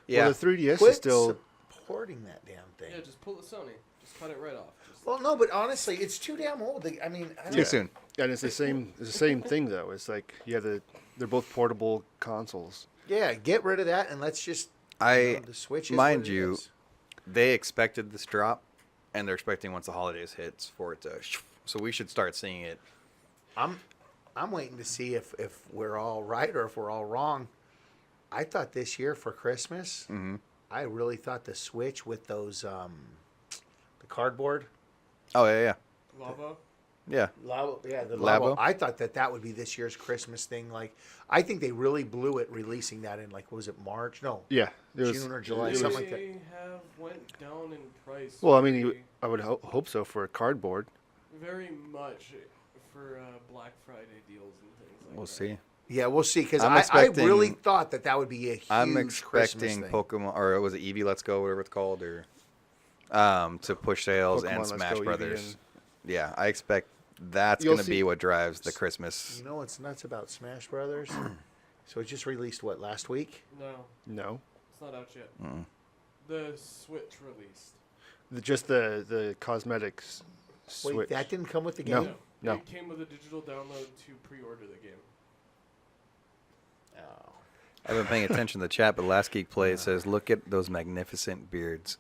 Yeah, well, the 3DS Quit is still. supporting that damn thing. Yeah, just pull it Sony. Just cut it right off. Just Well, no, but honestly, it's too damn old. I mean, I too don't, soon. And it's the same. It's the same thing though. It's like they're both portable consoles. yeah, get rid of that and let's just. The Switch is mind what it you, is. they expected this drop, and they're expecting once the holidays hits for it to. So we should start seeing it. I'm waiting to see if we're all right or if we're all wrong. I thought this year for Christmas, I really thought the Switch with those the cardboard, Oh yeah, Lava. yeah. the Labo? Labo. I thought that would be this year's Christmas thing. Like, I think they really blew it releasing that in like was it March? No, Yeah, it was, June or July, it was- something like that. They have went down in price. Well, I mean, very- I would hope so for a cardboard. very much for Black Friday deals and things like We'll that. see. Yeah, we'll see. Because I'm I expecting- really thought that would be a huge I'm Christmas expecting thing. Pokemon, or was it Eevee Let's Go, whatever it's called, or to push sales Pokemon and Let's Smash Go, Eevee, Brothers. and- Yeah, I expect that's You'll going to be see- what drives the Christmas. You know what's nuts about Smash Brothers? So it just released what last week? No, No, it's not out yet. The Switch released. just the cosmetics. Wait, Switch. that didn't come with the No. game. No. It came with a digital download to pre-order the game. Oh. I've been paying attention to the chat, but Last Geek Play says, "Look at those magnificent beards."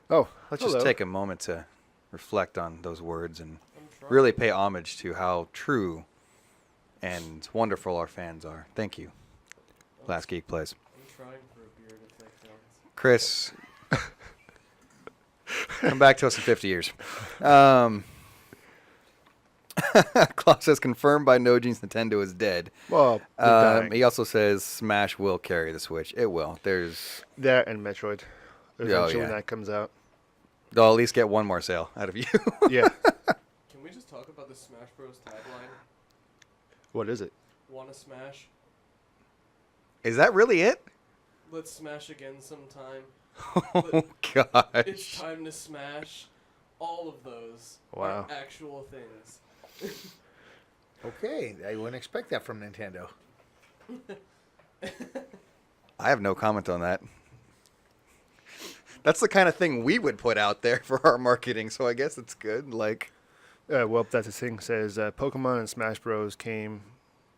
Oh, Let's hello. just take a moment to reflect on those words and I'm trying. really pay homage to how true and wonderful our fans are. Thank you, Last Geek Plays. I'm trying for a beard if that counts. Chris, come back to us in 50 years. Klaus says, confirmed by No Jeans Nintendo is dead. Well, they're dying. He also says Smash will carry the Switch. It will. There's, That and Metroid. Eventually, when yeah. that comes out. they'll at least get one more sale out of you. Yeah. Can we just talk about the Smash Bros. Tagline? What is it? Wanna smash? Is that really it? Let's smash again sometime. Oh, It's gosh. time to smash. All of those Wow. are actual things. Okay, I wouldn't expect that from Nintendo. I have no comment on that. That's the kind of thing we would put out there for our marketing, so I guess it's good. Like, Well, that's the thing. Says Pokemon and Smash Bros. Came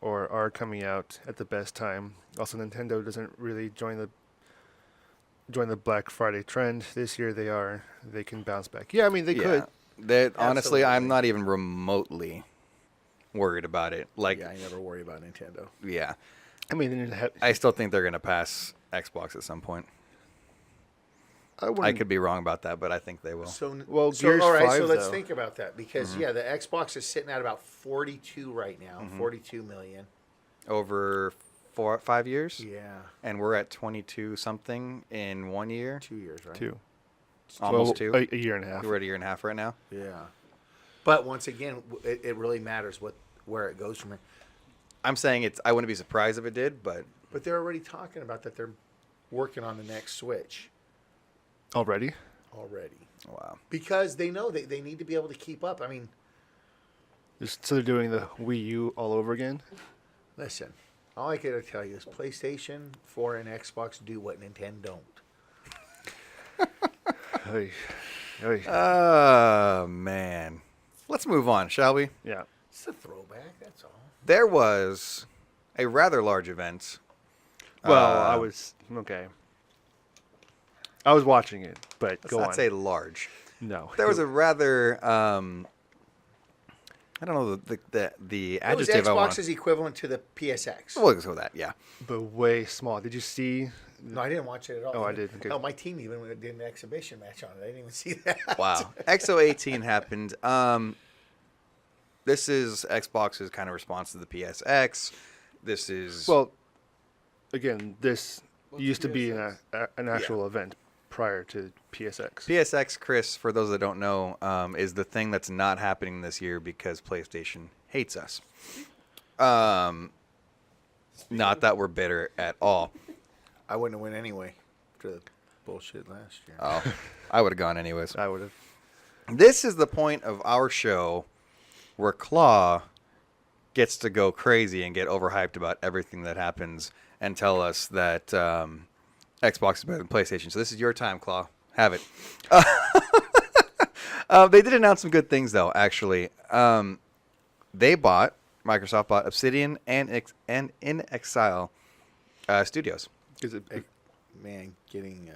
or are coming out at the best time. Also, Nintendo doesn't really join the Black Friday trend this year. They can bounce back. Yeah, I mean they could. That honestly, I'm Absolutely. not even remotely worried about it. Like, Yeah, I never worry about Nintendo. yeah. I mean, they didn't have, I still think they're gonna pass Xbox at some point. I I wouldn't. could be wrong about that, but I think they will. So, Well, so Gears all right. 5, So let's though. think about that because yeah, the Xbox is sitting at about 42 right now, 42 million. Over 5 years, Yeah, and we're at 22 something in 1 year, 2 years, right? 2. almost Well, 2. A year and a half. We're at a year and a half right now. Yeah, but once again, it really matters where it goes from here. I'm saying it's. I wouldn't be surprised if it did, but But they're already talking about that they're working on the next Switch Already? already wow. because they know they need to be able to keep up. I mean, So they're doing the Wii U all over again? listen, all I gotta tell you is PlayStation 4 and Xbox do what Nintendo don't. Oy. Oy. Oh, man. Let's move on, shall we? Yeah. It's a throwback, that's all. There was a rather large event. Well, I was okay. I was watching it, but Let's go not on. say large. No. There was a rather, I don't know the It was adjective I want. Xbox's equivalent to the PSX. We'll go with that, yeah. but way small. Did you see? No, I didn't watch it at all. Oh, I did. Okay. Hell, my team even did an exhibition match on it. I didn't even see that. Wow. XO18 happened. This is Xbox's kind of response to the PSX. This is Well, again, this What's used to be PSX? an actual event prior to PSX. PSX, Chris, for those that don't know, is the thing that's not happening this year because PlayStation hates us. Not that we're bitter at all. I wouldn't have went anyway after the bullshit last year. Oh, I would have gone anyways. I would have. This is the point of our show where Claw gets to go crazy and get overhyped about everything that happens and tell us that Xbox is better than PlayStation. So this is your time, Claw. Have it. They did announce some good things, though, actually. Microsoft bought Obsidian and In Exile Studios. Is it Man, getting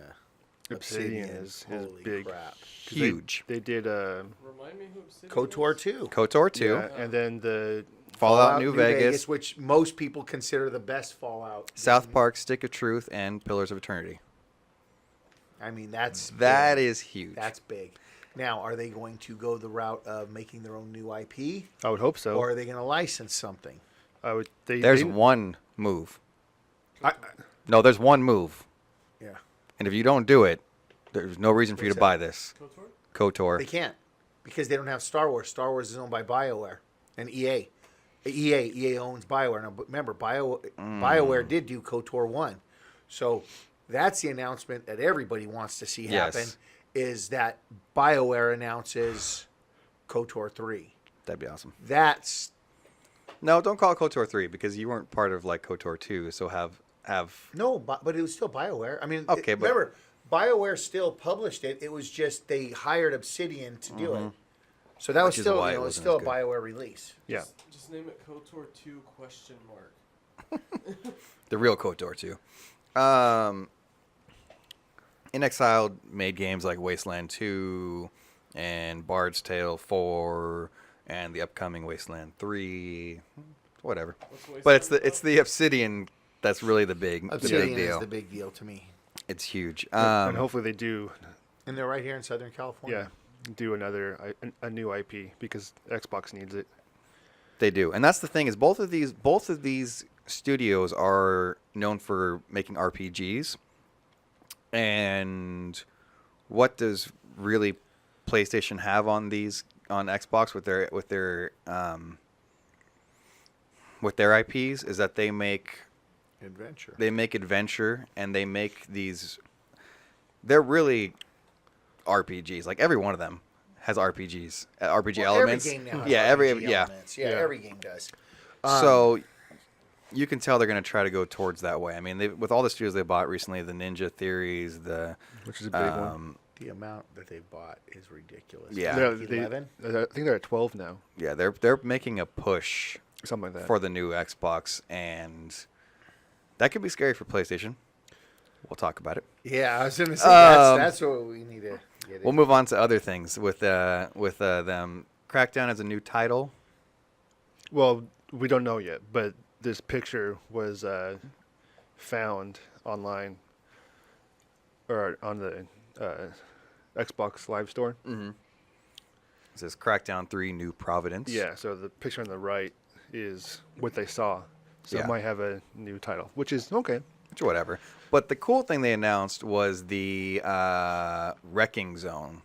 Obsidian is holy big. crap. 'Cause Huge. They did Remind me who Obsidian KOTOR is? 2. KOTOR 2, yeah, and then the Fallout New Vegas, which most people consider the best Fallout. South game. Park, Stick of Truth, and Pillars of Eternity. I mean, that's That big. is huge. That's big. Now, are they going to go the route of making their own new IP, I would hope so. or are they going to license something? I would. There's one move. I, No, there's one move. Yeah, And if you don't do it, there's no reason for you What's to that? buy this. KOTOR? KOTOR. they can't because they don't have Star Wars. Star Wars is owned by BioWare and EA. EA owns BioWare. Now, but remember, BioWare did do KOTOR 1. So that's the announcement that everybody wants to see happen, Yes. is that BioWare announces KOTOR 3. That'd be awesome. That's No, don't call it KOTOR 3 because you weren't part of like KOTOR 2, so have no, but it was still BioWare. I mean, Okay, but- remember, BioWare still published it. It was just they hired Obsidian to do it. So that was Which is still, why it it was wasn't still a as good. BioWare release. yeah. Just name it KOTOR 2 ? the real KOTOR 2. In Exile made games like Wasteland 2 and Bard's Tale 4 and the upcoming Wasteland 3, whatever. What's But it's Wasteland the Obsidian that's really the big Obsidian is deal. the big deal to me. It's huge. And hopefully they do. And they're right here in Southern California. Yeah, do a new IP because Xbox needs it. They do, and that's the thing is both of these studios are known for making RPGs. And what does really PlayStation have on Xbox with their IPs is that they make adventure and they make these. They're really RPGs. Like every one of them has RPG elements. Every game now has yeah, RPG yeah. elements. Yeah, every game does. So you can tell they're going to try to go towards that way. I mean, with all the studios they bought recently, the Ninja Theories, Which is a big one. The amount that they bought is ridiculous. Yeah. They- 11? I think they're at 12 now, yeah, they're making a push something like that. for the new Xbox, and that could be scary for PlayStation. We'll talk about it. Yeah, I was going to say that's what we need to get We'll move on to other things with them. Crackdown as a new title. Well, we don't know yet, but this picture was found online or on the Xbox Live Store. It says Crackdown 3 New Providence. Yeah, so the picture on the right is what they saw. So Yeah. it might have a new title, which is okay. Which whatever. But the cool thing they announced was the Wrecking Zone.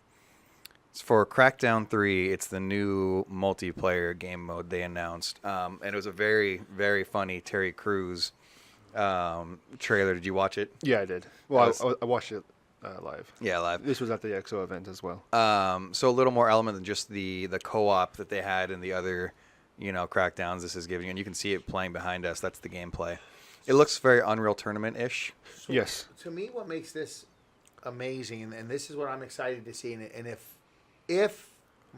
It's for Crackdown 3. It's the new multiplayer game mode they announced. And it was a very, very funny Terry Crews trailer. Did you watch it? Yeah, I did. Well, That I watched it live. Yeah, live. This was at the XO event as well. So a little more element than just the co-op that they had in the other, Crackdowns this is giving. And you can see it playing behind us. That's the gameplay. It looks very Unreal Tournament-ish. Yes. To me, what makes this amazing, and this is what I'm excited to see. And if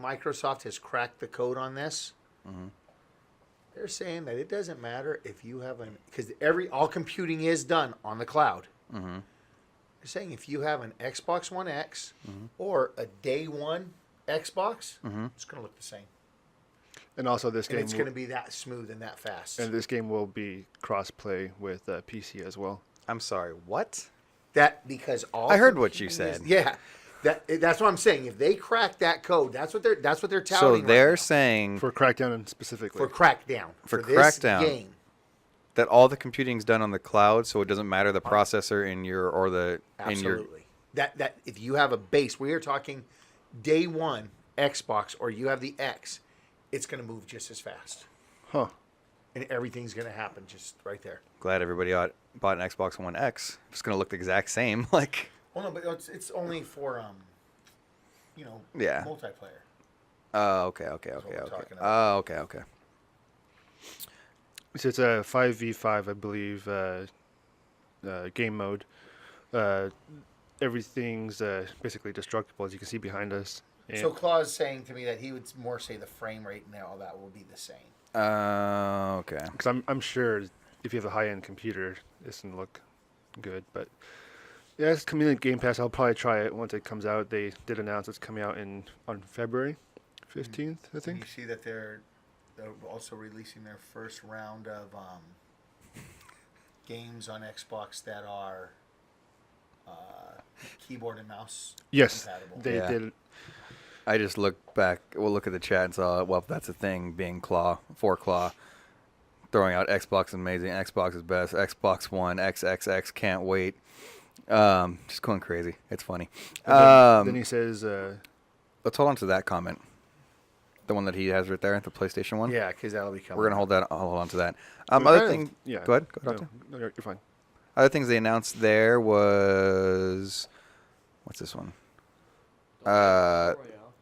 Microsoft has cracked the code on this, they're saying that it doesn't matter if you have because all computing is done on the cloud. They're saying if you have an Xbox One X or a day one Xbox, it's going to look the same. And also this game, And it's going to be that smooth and that fast. and this game will be cross-play with PC as well. I'm sorry, what? That because all I heard what you computing is- said. yeah, that's what I'm saying. If they crack that code, that's what they're So touting. they're right now. saying For Crackdown and specifically. for Crackdown For this Crackdown. game. that all the computing's done on the cloud, so it doesn't matter the processor in your or the in your. Absolutely. That if you have a base, we are talking day one Xbox, or you have the X, it's going to move just as fast, Huh. and everything's going to happen just right there. Glad everybody bought an Xbox One X. It's gonna look the exact same. Like, Well, no, but it's only for Yeah. multiplayer. oh, okay. what we're talking Oh, okay. So it's a 5v5, I believe, game mode. Everything's basically destructible, as you can see behind us. And So Claw's saying to me that he would more say the frame rate and all that will be the same. Okay. because I'm sure if you have a high-end computer, this can look good. But yeah, it's coming in Game Pass. I'll probably try it once it comes out. They did announce it's coming out on February 15th, I And think. you see that they're also releasing their first round of games on Xbox that are keyboard and mouse Yes, compatible. they Yeah. did. I just looked back. We'll look at the chat and saw. Well, that's a thing. Being Claw, throwing out Xbox is amazing. Xbox is best. Xbox One XXX can't wait. Just going crazy. It's funny. And then he says, Let's hold on to that comment. The one that he has right there, the PlayStation one. Yeah, because that'll be coming. We're gonna hold on to that. we Other kind of- thing. yeah. Go ahead. Go No, ahead. no, you're fine. Other things they announced there was, what's this one? Battle Royale.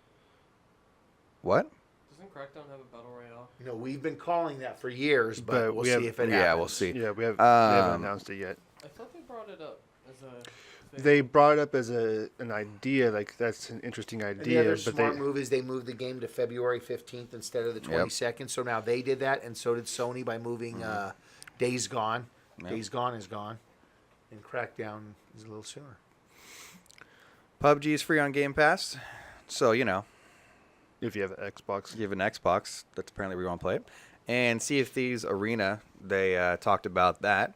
What? Doesn't Crackdown have a battle royale? We've been calling that for years, but But we'll we see have- if it Yeah, happens. we'll see. Yeah, we haven't announced it yet. I thought they brought it up as a thing. They brought it up as an idea, like that's an interesting And the idea, other but smart they move is they moved the game to February 15th instead of the 22nd. So now they did that, and so did Sony by moving Days Gone. Yep. Days Gone is gone, and Crackdown is a little sooner. PUBG is free on Game Pass, so if you have an Xbox. if you have an Xbox, that's apparently where you want to play it. And Sea of Thieves Arena, they talked about that.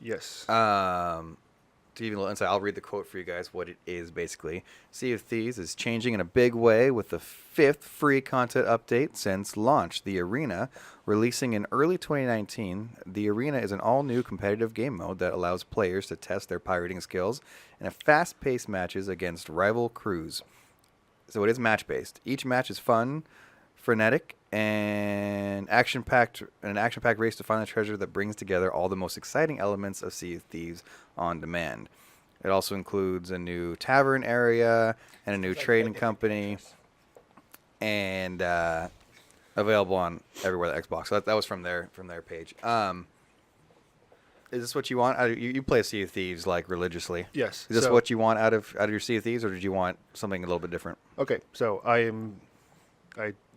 Yes. To give you a little insight, I'll read the quote for you guys, what it is basically. Sea of Thieves is changing in a big way with the 5th free content update since launch. The Arena, releasing in early 2019, the Arena is an all-new competitive game mode that allows players to test their pirating skills in a fast-paced matches against rival crews. So it is match-based. Each match is fun, frenetic, and an action-packed race to find the treasure that brings together all the most exciting elements of Sea of Thieves on demand. It also includes a new tavern area and a new trading company, and available on everywhere the Xbox. So that was from their page. Is this what you want? You play Sea of Thieves like religiously. Yes. Is this so- what you want out of your Sea of Thieves, or did you want something a little bit different? Okay, so I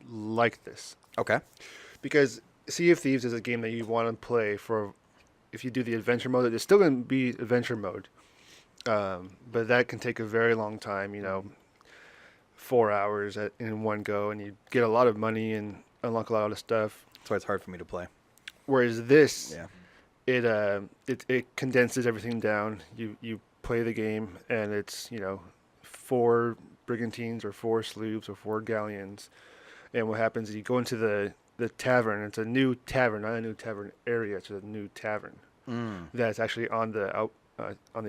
like this Okay. because Sea of Thieves is a game that you want to play for. If you do the adventure mode, it's still going to be adventure mode, but that can take a very long time. 4 hours in one go, and you get a lot of money and unlock a lot of stuff. That's why it's hard for me to play. Whereas this, Yeah. it condenses everything down. You play the game, and it's 4 brigantines or 4 sloops or 4 galleons, and what happens is you go into the tavern. It's a new tavern, not a new tavern area. It's a new tavern that's actually on the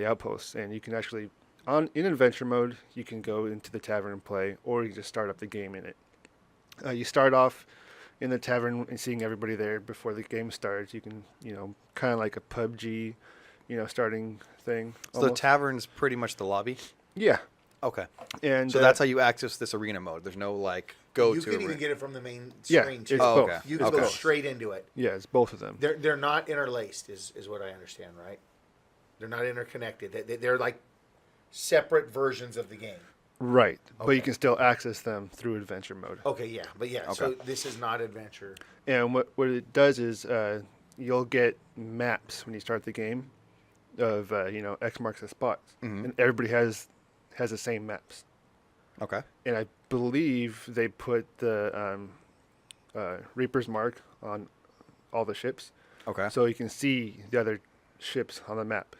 outposts, and you can actually in adventure mode you can go into the tavern and play, or you can just start up the game in it. You start off in the tavern and seeing everybody there before the game starts. You can kind of like a PUBG starting thing. So the almost. tavern's pretty much the lobby? Yeah, Okay. and So that's how you access this arena mode. There's no go You to can even arena. get it from the main Yeah, screen it's too. Oh, both. okay. You can Okay. go straight into it. Yeah, it's both of them. They're not interlaced, is what I understand, right? They're not interconnected. They're like separate versions of the game. Right, but Okay. you can still access them through adventure mode. Okay, yeah, but yeah, so this is not adventure. And what it does is you'll get maps when you start the game of X marks the spot, and everybody has the same maps. Okay. And I believe they put the Reaper's mark on all the ships, Okay. so you can see the other ships on the map.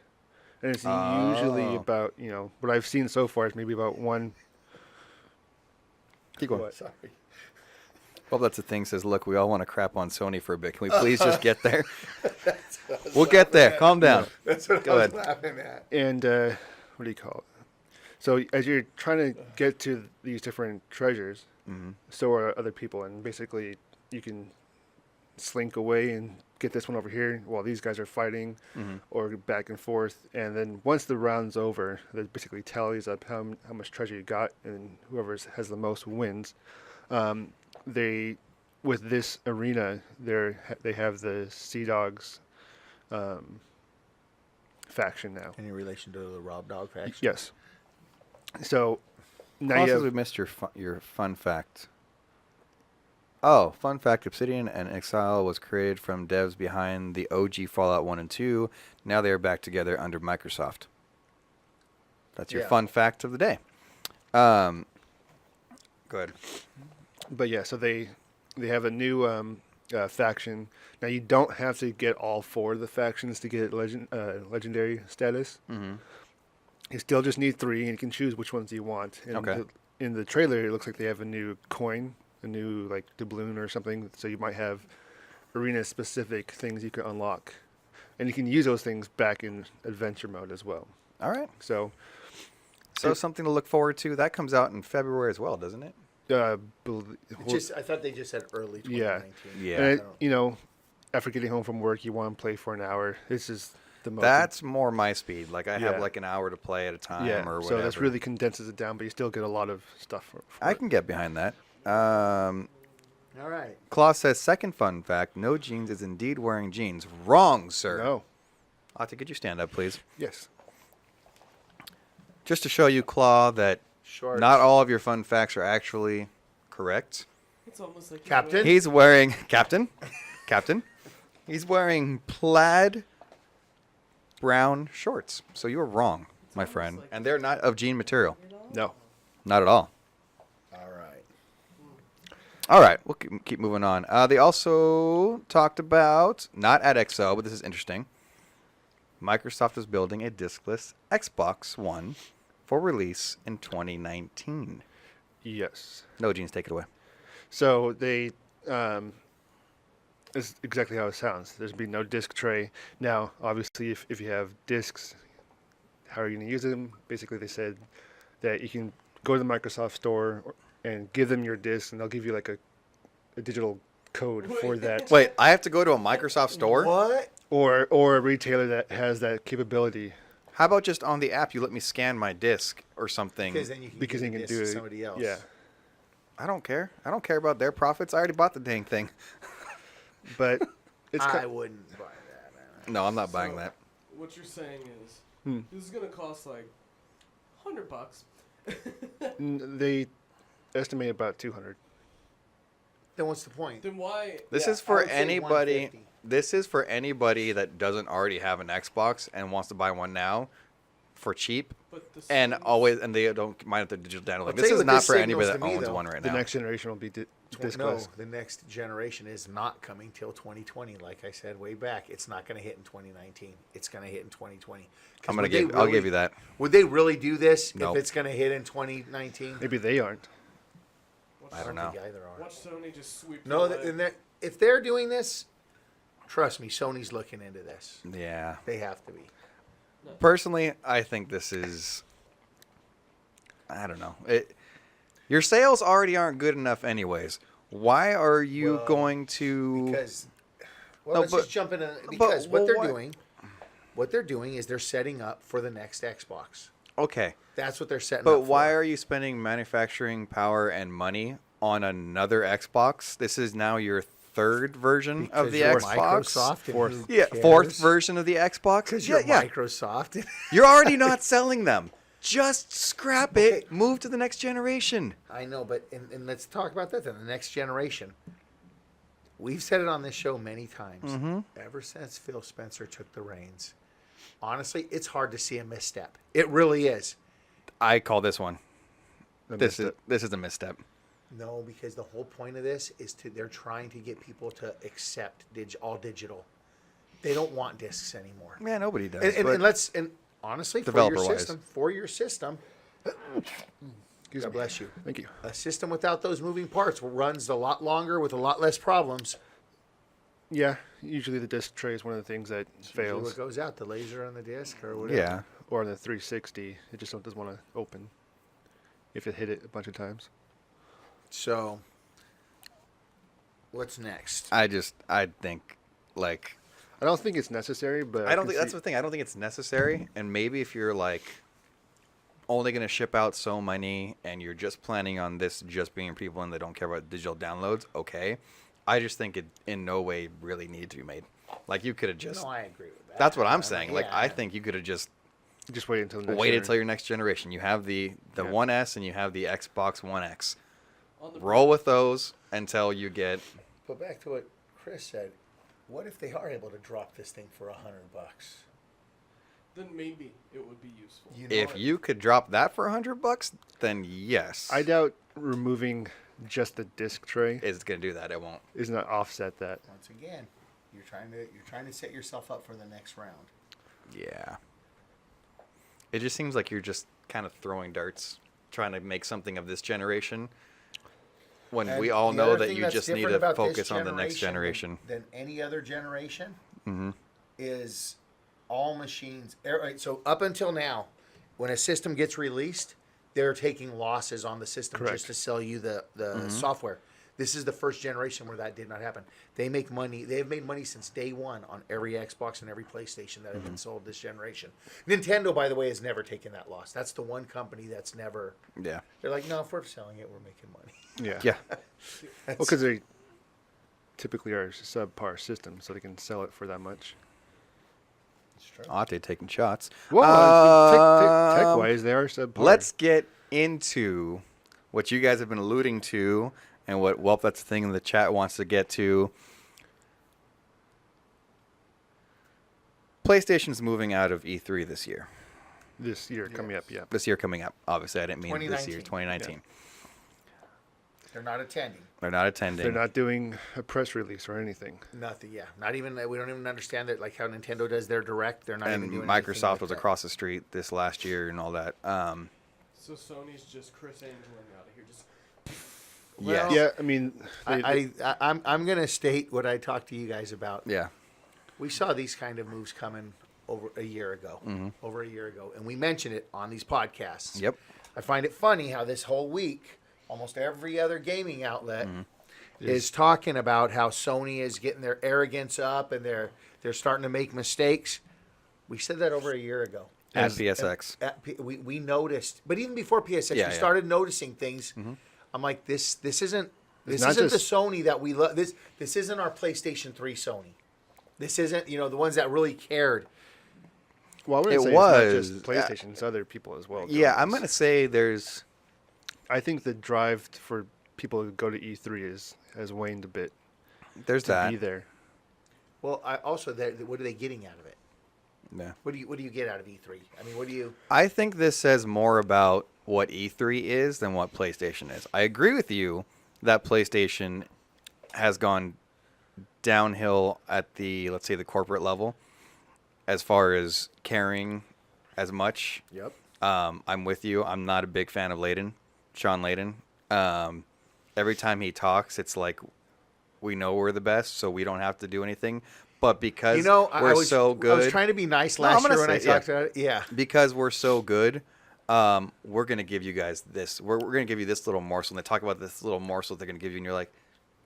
And it's usually Oh. about what I've seen so far is maybe about one. Keep going. What? Sorry. Well, that's the thing. Says, look, we all want to crap on Sony for a bit. Can we please just get there? We'll get there. Calm down. That's what Go I was ahead. laughing at. And what do you call it? So as you're trying to get to these different treasures, so are other people, and basically you can slink away and get this one over here while these guys are fighting, or back and forth. And then once the round's over, that basically tallies up how much treasure you got, and whoever has the most wins. They with this arena, they have the Sea Dogs faction now. Any relation to the Rob Dog faction? Yes. So now Also, you we have, missed your fun fact. Oh, fun fact: Obsidian and Exile was created from devs behind the OG Fallout 1 and 2. Now they are back together under Microsoft. That's your Yeah. fun fact of the day. Go ahead. but yeah, so they have a new faction. Now you don't have to get all four of the factions to get legendary status. Mm-hmm. You still just need 3, and you can choose which ones you want. And Okay. In the trailer, it looks like they have a new coin, a new like doubloon or something. So you might have arena-specific things you can unlock, and you can use those things back in adventure mode as well. All right. So, So something to look forward to. That comes out in February as well, doesn't it? well, I thought they just said early 2019. Yeah. and I don't- you know, after getting home from work, you want to play for an hour. This is the most. That's more my speed. Like I have Yeah. like an hour to play at a time yeah. or whatever. So this really condenses it down, but you still get a lot of stuff for I it. can get behind that. All right. Claus says, second fun fact, no jeans is indeed wearing jeans. Wrong, sir. No. Ate, could you stand up, please? Yes. Just to show you, Claw, that Shorts. not all of your fun facts are actually correct. It's almost like Captain? He's wearing... Captain? He's wearing plaid brown shorts. So you're wrong, my almost friend. like- And they're not of jean material. No. Not at all. All right. All right, we'll keep moving on. They also talked about, not at XO, but this is interesting. Microsoft is building a diskless Xbox One for release in 2019. Yes. No, Jeans, take it away. So they, this is exactly how it sounds. There's be no disc tray. Now, obviously, if you have discs, how are you going to use them? Basically, they said that you can go to the Microsoft store and give them your disc, and they'll give you like a digital code for that. Wait, I have to go to a Microsoft store? What? Or a retailer that has that capability. How about just on the app, you let me scan my disc or something? Because then you can, Because give you this can do to it. somebody else. Yeah. I don't care. I don't care about their profits. I already bought the dang thing. But it's I wouldn't buy that. No, I'm not buying that. What you're saying is, Hmm. this is gonna cost like $100. they estimate about 200. Then what's the point? Then why? This Yeah, is I for would say anybody. 150. This is for anybody that doesn't already have an Xbox and wants to buy one now for cheap, But the and Sony's- always they don't mind if they're digital download. I'll This tell you is what not this for anybody signals that to me, owns though. one right The now. next generation will be discless. No, the next generation is not coming till 2020. Like I said way back, it's not going to hit in 2019. It's going to hit in 2020. 'Cause I'm gonna would they give. I'll give really- you that. Would they really do this Nope. if it's going to hit in 2019? Maybe they aren't. watch I don't Sony- know. think either are. Watch Sony just sweep. No, the leg. and if they're doing this, trust me, Sony's looking into this. Yeah. They have to be. Personally, I think this is. I don't know. Your sales already aren't good enough, anyways. Why are you Well, going to? Because, well, No, let's but- just jump in. Because well, what they're doing is they're setting up for the next Xbox. Okay, That's what they're setting but up why for. are you spending manufacturing power and money on another Xbox? This is now your third version of Because the you're Xbox. Microsoft and Fourth. who Yeah, cares? fourth version of the Xbox. Because Yeah, you're yeah. Microsoft. You're already not selling them. Just scrap Okay. it. Move to the next generation. I know, but and let's talk about that then. The next generation. We've said it on this show many times. Mm-hmm. Ever since Phil Spencer took the reins, honestly, it's hard to see a misstep. It really is. I call this one. I This missed is a misstep. No, because the whole point of this is they're trying to get people to accept all digital. They don't want discs anymore. Yeah, nobody does. And honestly, Developer-wise. for your system, Excuse God me. bless you. Thank you. A system without those moving parts runs a lot longer with a lot less problems. Yeah, usually the disc tray is one of the things that Usually fails. what goes out, the laser on the disc or whatever. yeah. Or on the 360, it just doesn't want to open if it hit it a bunch of times. So, what's next? I think, like, I don't think it's necessary, but I don't can think that's see- the thing. I don't think it's necessary. And maybe if you're like only going to ship out so many and you're just planning on this just being people and they don't care about digital downloads, okay. I just think it in no way really needed to be made. Like you could have just. No, I agree with that. That's what I'm I saying. mean, Like yeah. I think you could have just just wait until the next waited year. till your next generation. You have the Yeah. 1S and you have the Xbox One X. On the Roll with those until you get. But back to what Chris said. What if they are able to drop this thing for $100? then maybe it would be useful. You know If what? you could drop that for $100, then yes, I doubt removing just the disc tray it's gonna do that. It won't. is not offset that. Once again, you're trying to set yourself up for the next round. Yeah. It just seems like you're just kind of throwing darts, trying to make something of this generation. When And we all the know other that thing you that's just need different to about this focus on the next generation. than any other generation Mm-hmm. is all machines. Right, so up until now, when a system gets released, they're taking losses on the system Correct. just to sell you the Mm-hmm. software. This is the first generation where that did not happen. They make money. They have made money since day one on every Xbox and every PlayStation that have Mm-hmm. been sold this generation. Nintendo, by the way, has never taken that loss. That's the one company that's never. Yeah. They're like, no, if we're selling it, we're making money. Yeah. Yeah. Well, because they typically are subpar systems, so they can sell it for that much. It's true. Ate taking shots. Well, tech-wise, they are subpar. Let's get into what you guys have been alluding to and what, well, that's the thing in the chat wants to get to. PlayStation's moving out of E3 this year. This year coming up, yeah. This year coming up. Obviously, I didn't mean this year, 2019. 2019. They're not attending. They're not attending. They're not doing a press release or anything. Nothing. Yeah. Not even. We don't even understand that. Like how Nintendo does their direct. They're not and even doing. Microsoft anything like was that. across the street this last year and all that. So Sony's just Chris Angeling out of here. Just Yes. Well, Yeah, I mean, I'm gonna state what I talked to you guys about. Yeah. We saw these kind of moves coming over a year ago. And we mentioned it on these podcasts. Yep. I find it funny how this whole week, almost every other gaming outlet is talking about how Sony is getting their arrogance up and they're starting to make mistakes. We said that over a year ago. At PSX. We noticed, but even before PSX, Yeah, we yeah. started noticing things. I'm like, this isn't not the just- Sony that we love. This isn't our PlayStation 3 Sony. This isn't the ones that really cared. well, I wouldn't It say was, it's not just PlayStation, it's other people as well. doing Yeah, I'm this. going to say there's. I think the drive for people to go to E3 has waned a bit There's to that. be there. Well, what are they getting out of it? Yeah. What do you get out of E3? I mean, what do you? I think this says more about what E3 is than what PlayStation is. I agree with you that PlayStation has gone downhill at the, let's say, the corporate level as far as caring as much. Yep. I'm with you. I'm not a big fan of Sean Layden. Every time he talks, it's like we know we're the best, so we don't have to do anything. But because we're so good, I was trying to be nice No, I'm last gonna year when I say, yeah. talked about it. Yeah. because we're so good, we're gonna give you guys this. We're gonna give you this little morsel. And they talk about this little morsel they're gonna give you, and you're like,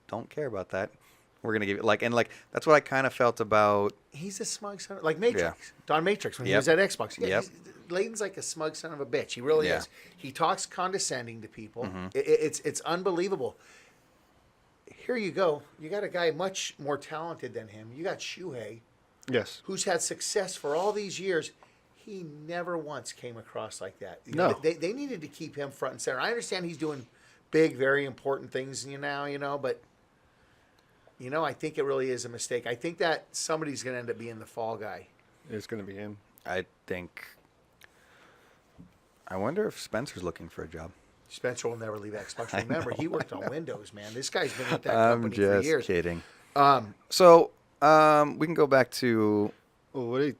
don't care about that. We're gonna give you that's what I kind of felt about. He's a smug son, like Matrix. Yeah. Don Matrix when he Yep. was at Xbox. Yeah, Yep. Layden's like a smug son of a bitch. He really Yeah. is. He talks condescending to people. Mm-hmm. It's unbelievable. Here you go. You got a guy much more talented than him. You got Shuhei, Yes. who's had success for all these years. he never once came across like that. You No. know, they needed to keep him front and center. I understand he's doing big, very important things but I think it really is a mistake. I think that somebody's going to end up being the fall guy. It's going to be him. I wonder if Spencer's looking for a job. Spencer will never leave Xbox. Remember, he worked on Windows, man. This guy's been with that I'm company for just years. kidding. Um, So we can go back to Well, what do you,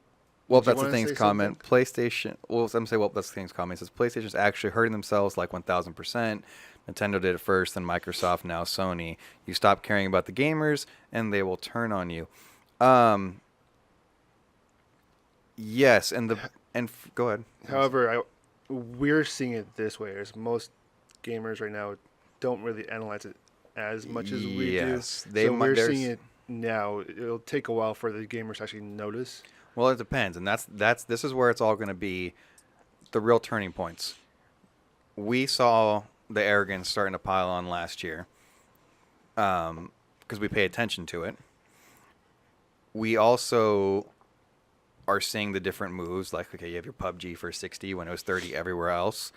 well, did you that's the wanna thing's say comment. PlayStation. Well, I'm gonna say well, that's the thing's comment. It says PlayStation's actually hurting themselves like 1,000%. Nintendo did it first, then Microsoft, now Sony. You stop caring about the gamers, and they will turn on you. Yes, go ahead. However, we're seeing it this way, as most gamers right now don't really analyze it as much as we Yes, do. they So might- we're there's- seeing it now. It'll take a while for the gamers to actually notice. Well, it depends, and this is where it's all going to be the real turning points. We saw the arrogance starting to pile on last year because we pay attention to it. We also are seeing the different moves, like, okay, you have your PUBG for 60 when it was 30 everywhere else.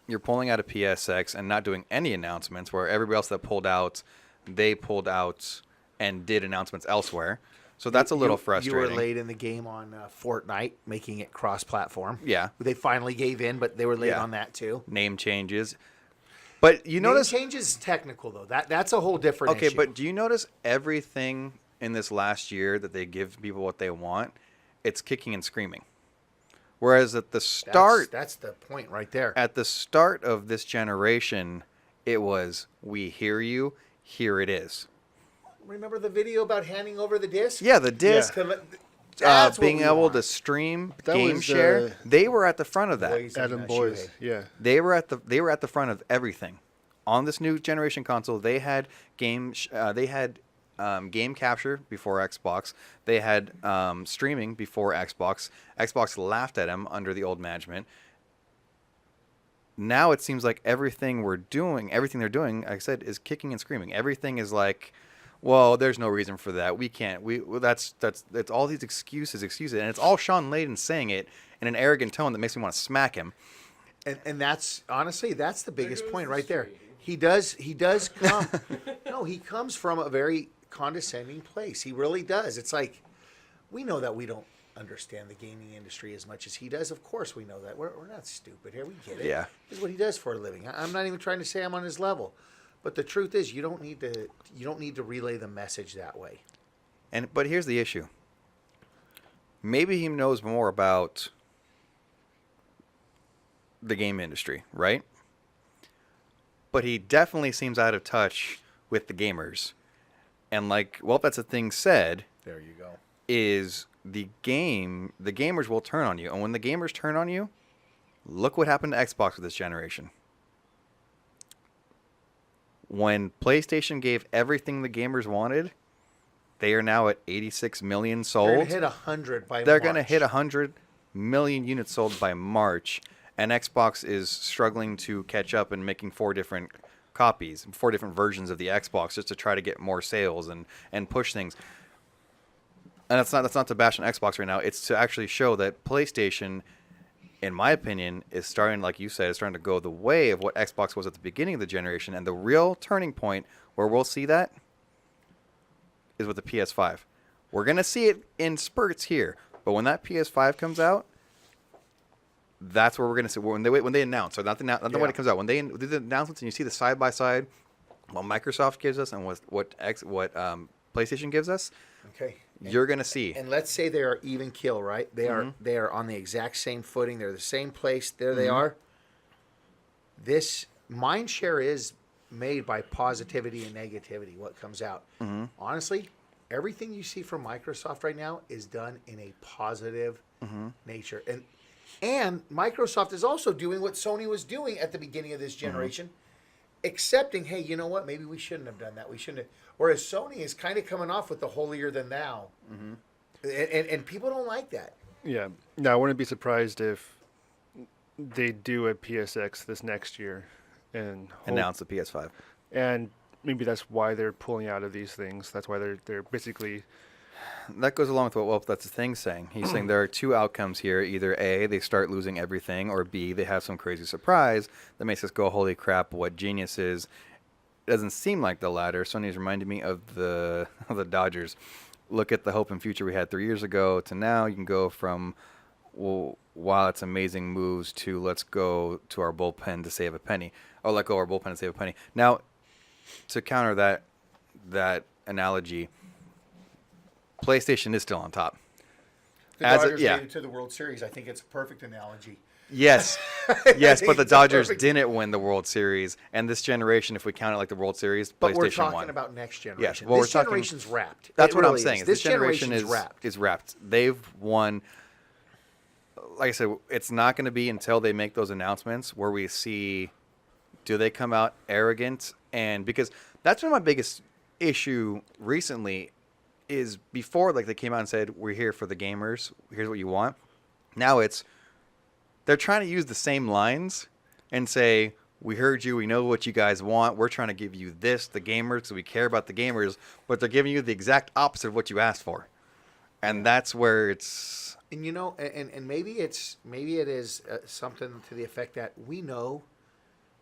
You're pulling out a PSX and not doing any announcements, where everybody else that pulled out, they pulled out and did announcements elsewhere. So that's a little frustrating. You were late in the game on Fortnite, making it cross-platform. Yeah. They finally gave in, but they were late Yeah. on that too. Name changes. But you Name notice... change is technical, though. That's a whole different Okay, issue. but do you notice everything in this last year that they give people what they want, it's kicking and screaming? Whereas at the start... That's the point right there. At the start of this generation, it was, we hear you, here it is. Remember the video about handing over the disc? Yeah, the disc, That's being what we able want. to stream, That game was, share, they were at the front of that. Boys and, Adam Boys, Shuhei. yeah. They were at the front of everything. On this new generation console, they had game capture before Xbox. They had streaming before Xbox. Xbox laughed at them under the old management. Now it seems like everything they're doing, like I said, is kicking and screaming. Everything is like, well, there's no reason for that. We can't. It's all these excuses, and it's all Sean Layden saying it in an arrogant tone that makes me want to smack him. And that's honestly the biggest goes point the right there. stream. He does come. No, he comes from a very condescending place. He really does. It's like, we know that we don't understand the gaming industry as much as he does. Of course we know that. We're not stupid here. We get it. Yeah. This is what he does for a living. I'm not even trying to say I'm on his level. But the truth is, you don't need to relay the message that way. But here's the issue. Maybe he knows more about the game industry, right? But he definitely seems out of touch with the gamers. And that's a thing said, There you go. is the gamers will turn on you. And when the gamers turn on you, look what happened to Xbox with this generation. When PlayStation gave everything the gamers wanted, they are now at 86 million sold. They're going to hit 100 by They're March. going to hit 100 million units sold by March. And Xbox is struggling to catch up and making 4 different copies, 4 different versions of the Xbox, just to try to get more sales and push things. And that's not to bash on Xbox right now. It's to actually show that PlayStation, in my opinion, is starting, like you said, is starting to go the way of what Xbox was at the beginning of the generation. And the real turning point where we'll see that is with the PS5. We're going to see it in spurts here. But when that PS5 comes out, that's where we're going to see when they announce. So not when it comes out. When they do the announcements and you see the side by side, what Microsoft gives us and what PlayStation gives us, Okay. you're going to see. And let's say they are even kill, right? They are on the exact same footing. They're the same place. There they are. This mind share is made by positivity and negativity. What comes out, honestly, everything you see from Microsoft right now is done in a positive nature, and Microsoft is also doing what Sony was doing at the beginning of this generation. Accepting, hey, you know what? Maybe we shouldn't have done that. We shouldn't have. Whereas Sony is kind of coming off with the holier than thou, and people don't like that. Yeah. Now, I wouldn't be surprised if they do a PSX this next year and Announce the PS5. And maybe that's why they're pulling out of these things. That's why they're basically that goes along with what that's the thing saying. He's saying there are two outcomes here. Either A, they start losing everything, or B, they have some crazy surprise that makes us go, holy crap, what genius is. It doesn't seem like the latter. Sony's reminded me of the Dodgers. Look at the hope and future we had 3 years ago to now. You can go from, well, wow, it's amazing moves to let's go to our bullpen to save a penny. Oh, let go of our bullpen to save a penny. Now, to counter that analogy, PlayStation is still on top. The Dodgers made it to the World Series. I think it's a perfect analogy. Yes, yes, but the It's a Dodgers perfect- didn't win the World Series, and this generation, if we count it like the World Series, But we're PlayStation talking won. about next generation. Yes, well, this we're talking- generation's wrapped. That's It what I'm really saying. is. Is This this generation wrapped. is wrapped. They've won. Like I said, it's not going to be until they make those announcements where we see, do they come out arrogant? And because that's been my biggest issue recently is before, like, they came out and said, we're here for the gamers. Here's what you want. Now they're trying to use the same lines and say, we heard you. We know what you guys want. We're trying to give you this, the gamers, because we care about the gamers. But they're giving you the exact opposite of what you asked for. And that's where it's... And you know, and maybe it is something to the effect that we know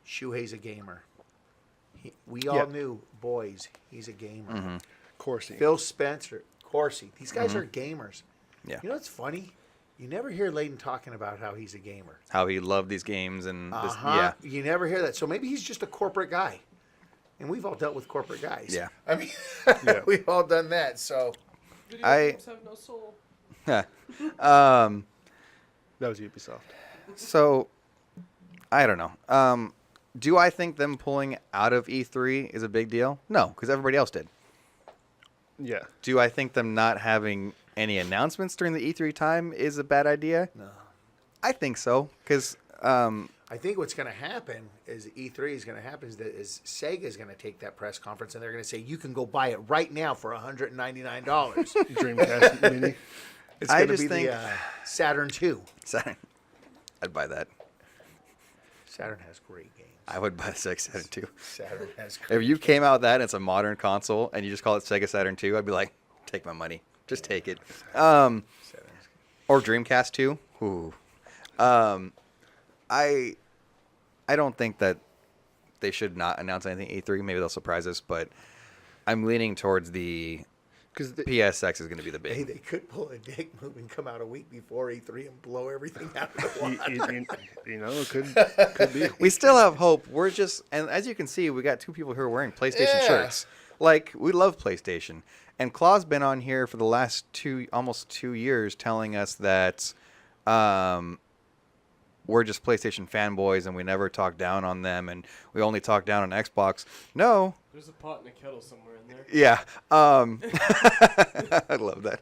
Shuhei's a gamer. We all knew, boys, he's a gamer. Mm-hmm. Coursey. Phil Spencer, Corsi, these guys are gamers. Yeah. You know what's funny? You never hear Layden talking about how he's a gamer. How he loved these games and this, Uh-huh. You never hear that. So maybe he's just a corporate guy. And we've all dealt with corporate guys. Yeah. I mean, Yeah. we've all done that. So Video I- games have no soul. Yeah. That was Ubisoft. So, I don't know. Do I think them pulling out of E3 is a big deal? No, because everybody else did. Yeah. Do I think them not having any announcements during the E3 time is a bad idea? no. I think so, because I think what's going to happen is E3 is going to happen is Sega is going to take that press conference and they're going to say you can go buy it right now for $199. Dreamcast Mini. It's I going to just be think- the Saturn II. I'd buy that. Saturn has great games. I would buy the Sega Saturn 2. Saturn has great. If you came out with that and it's a modern console and you just call it Sega Saturn 2, I'd be like, take my money. Just take it. Saturn has- Or Dreamcast 2. Ooh. I don't think that they should not announce anything E3. Maybe they'll surprise us, but I'm leaning towards the Because PSX is going to be the Hey, big. they could pull a dick move and come out a week before E3 and blow everything out of the water. you know, it could be. We still have hope. We're just, and as you can see, we got two people who are wearing PlayStation Yeah. shirts. Like, we love PlayStation. And Claw's been on here for the last almost 2 years telling us that we're just PlayStation fanboys and we never talk down on them and we only talk down on Xbox. No. There's a pot and a kettle somewhere in there. Yeah. I love that.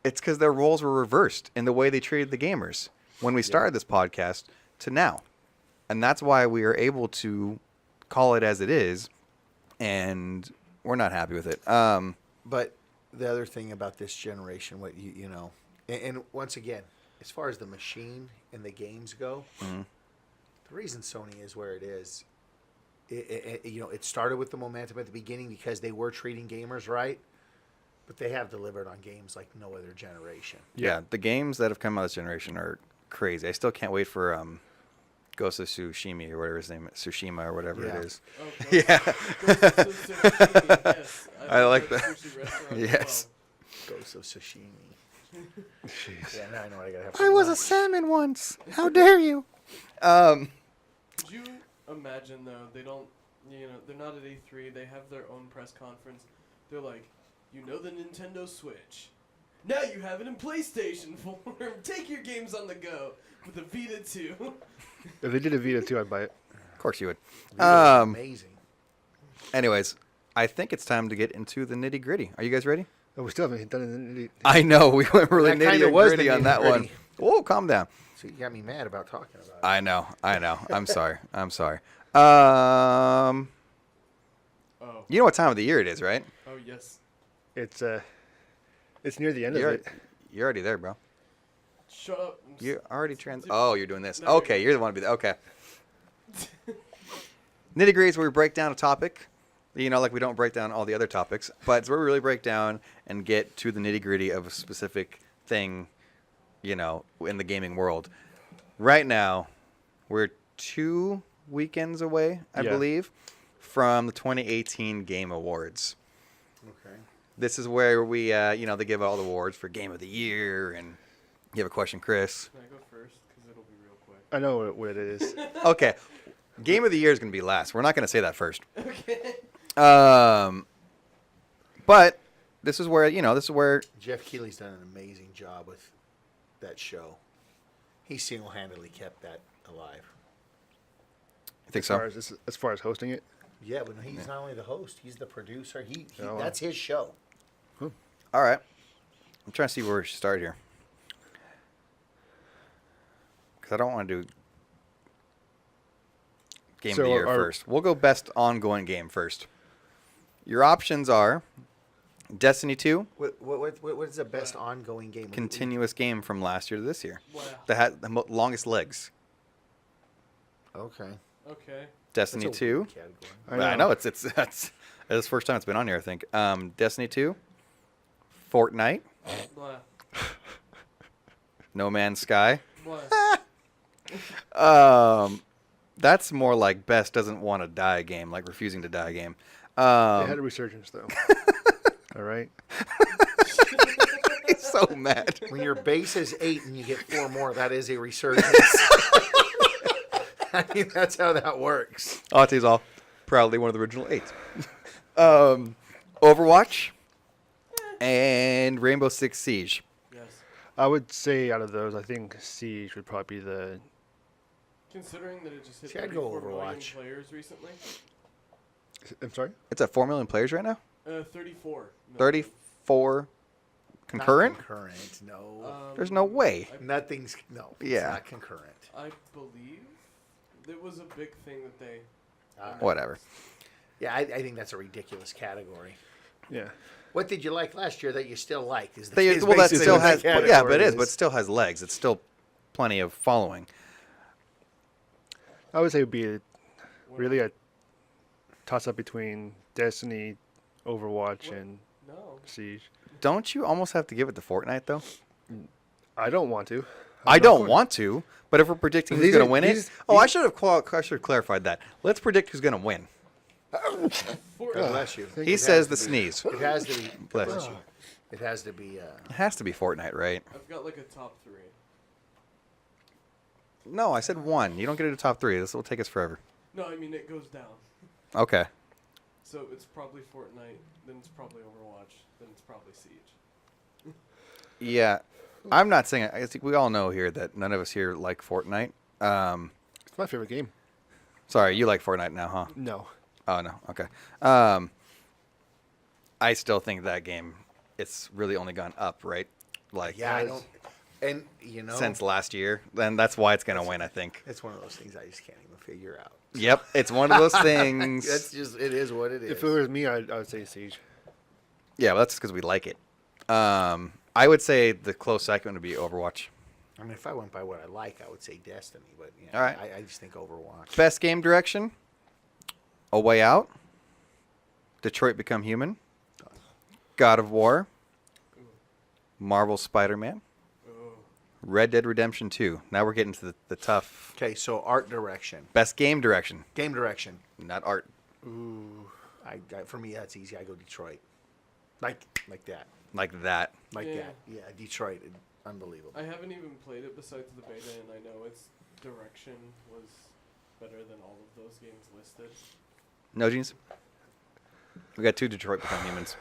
It's because their roles were reversed in the way they treated the gamers when we started this podcast to now. And that's why we are able to call it as it is, and we're not happy with it. But the other thing about this generation, what you know, and once again, as far as the machine and the games go, the reason Sony is where it is, it started with the momentum at the beginning because they were treating gamers right, but they have delivered on games like no other generation. Yeah, the games that have come out this generation are crazy. I still can't wait for Ghost of Tsushima or whatever his name is, Tsushima or whatever Yeah. it is. Oh, Yeah. yes. I like that. that. Yes. Ghost of Tsushima. Jeez. Yeah, now I know what I gotta have. I for was a lunch. salmon once. How dare you? Could you imagine though? They don't, they're not at E3. They have their own press conference. They're like, the Nintendo Switch. Now you have it in PlayStation form. Take your games on the go with the Vita 2. If they did a Vita too, I'd buy it. Of course you would. Really amazing. Anyways, I think it's time to get into the nitty gritty. Are you guys ready? Oh, we still haven't done it. I know we went really That kinda nitty was the gritty on that one. nitty-gritty. Whoa, calm down. So you got me mad about talking about it. I know. I'm sorry. Oh. You know what time of the year it is, right? Oh yes. It's near the end You're, of it. you're already there, bro. Shut up. You're already Oh, you're doing this. No, Okay, you're the one to be there. Okay. Nitty gritty is where we break down a topic You know, like we don't break down all the other topics, but it's where we really break down and get to the nitty gritty of a specific thing, you know, in the gaming world. Right now, we're 2 weekends away, I Yeah. believe, from the 2018 Game Awards. Okay. This is where we, you know, they give all the awards for Game of the Year, and you have a question, Chris. Can I go first? Because it'll be real quick. I know what it is. Okay, Game of the Year is going to be last. We're not going to say that first. Okay. But this is where, you know, this is where Jeff Keighley's done an amazing job with that show. He single-handedly kept that alive. I think so. As far as hosting it. Yeah, but he's not only the host; he's the producer. He Oh, wow. that's his show. All right. I'm trying to see where we should start here. Because I don't want to do Game of the Year first. We'll go best ongoing game first. Your options are Destiny 2, What is the best ongoing game? continuous game from last year to this year. Wow. That had the longest legs. Okay. Okay. Destiny That's a 2. weird category. I know it's that's the first time it's been on here, I think. Destiny 2, Fortnite, Blah. No Man's Sky. Blah. That's more like best doesn't want to die game, like refusing to die game. It had a resurgence though. All right. He's so mad. When your base is 8 and you get 4 more, that is a resurgence. I mean, that's how that works. Auntie's all proudly one of the original 8. Overwatch and Rainbow Six Siege. Yes. I would say out of those, I think Siege would probably be the. Considering that it just hit See, I'd go 34 million Overwatch. players recently. I'm sorry. It's at 4 million players right now. 34. million. 34 concurrent. Not concurrent, no. There's no way. Nothing's, no. It's Yeah. not concurrent. I believe it was a big thing that they. Whatever. Yeah, I think that's a ridiculous category. Yeah. What did you like last year that you still liked? Is Well, that basically still what has. the But yeah, but it category is. But it still has legs. It's still plenty of following. I would say it would be What- really a toss up between Destiny, Overwatch, What? and No. Siege. Don't you almost have to give it to Fortnite though? I don't want to. I don't want to, but if we're predicting who's These going are- to win it, these- I should have clarified that. Let's predict who's going to win. God bless you. He says the sneeze. It has to be. Bless Bless you. you. It has to be. It has to be Fortnite, right? I've got like a top 3. No, I said one. You don't get into top 3. This will take us forever. No, I mean it goes down. Okay. So it's probably Fortnite, then it's probably Overwatch, then it's probably Siege. Yeah, I'm not saying. I think we all know here that none of us here like Fortnite. It's my favorite game. Sorry, you like Fortnite now, huh? No. Oh no. Okay. I still think that game. It's really only gone up, right? Like Yeah, I don't. And you know, since last year, then that's why it's gonna win. I think. it's one of those things I just can't even figure out. Yep, it's one of those things. That's just. It is what it is. If it was me, I would say Siege. Yeah, well, that's because we like it. I would say the close second would be Overwatch. I mean, if I went by what I like, I would say Destiny. But yeah, All right. I just think Overwatch. Best game direction: A Way Out, Detroit Become Human, God of War, Marvel Spider-Man, Oh. Red Dead Redemption 2. Now we're getting to the tough. Okay, so art direction, Best game direction, game direction. not art. Ooh, for me that's easy. I go Detroit, like that, Like that. like Yeah. that. Yeah, Detroit, unbelievable. I haven't even played it besides the beta, and I know its direction was better than all of those games listed. No, Jeans? We got 2 Detroit Become Humans.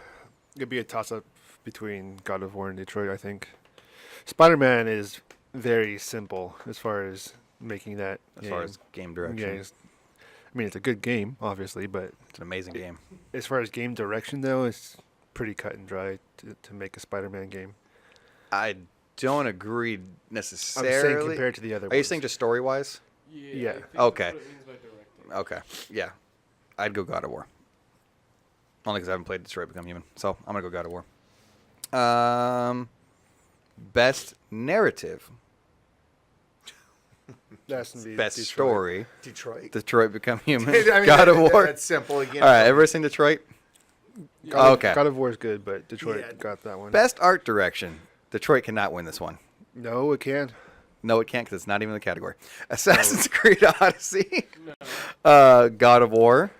It'd be a toss up between God of War and Detroit, I think. Spider-Man is very simple as far as making that. As far as game direction. Yeah, I mean, it's a good game, obviously, but It's an amazing game. as far as game direction, though, it's pretty cut and dry to make a Spider-Man game. I don't agree I'm necessarily. saying compared to the other Are you ones. saying just story-wise? Yeah. Yeah. I think Okay. That's what it means by directing. Okay. Yeah. I'd go God of War. Only because I haven't played Detroit Become Human. So I'm going to go God of War. Best narrative. That's gonna be Best Detroit. story. Detroit. Detroit Become Human. I mean, God of War. That's simple again. All right, ever seen Detroit? Okay. God of War is good, but Detroit Yeah. got that one. Best art direction. Detroit cannot win this one. No, it can. No, it can't because it's not even in the category. Assassin's Creed Odyssey. No. God of War.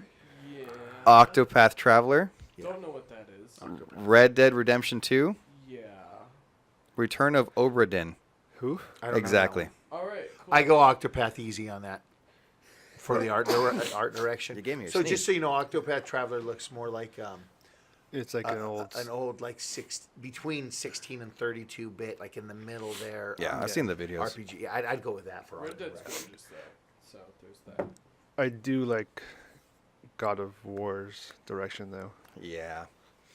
Yeah. Octopath Traveler. Don't know what that is. Red Dead Redemption 2. Yeah. Return of Obra Dinn. Who? I don't know Exactly. that All right. Cool. one. I go Octopath easy on that for the art direction. You gave me a So sneeze. just so you know, Octopath Traveler looks more like It's like an old. like between 16 and 32 bit, like in the middle there. Yeah, I've seen the videos. RPG. I'd go with that for Red art Dead's direction. gorgeous though, so there's that. I do like God of War's direction though. Yeah.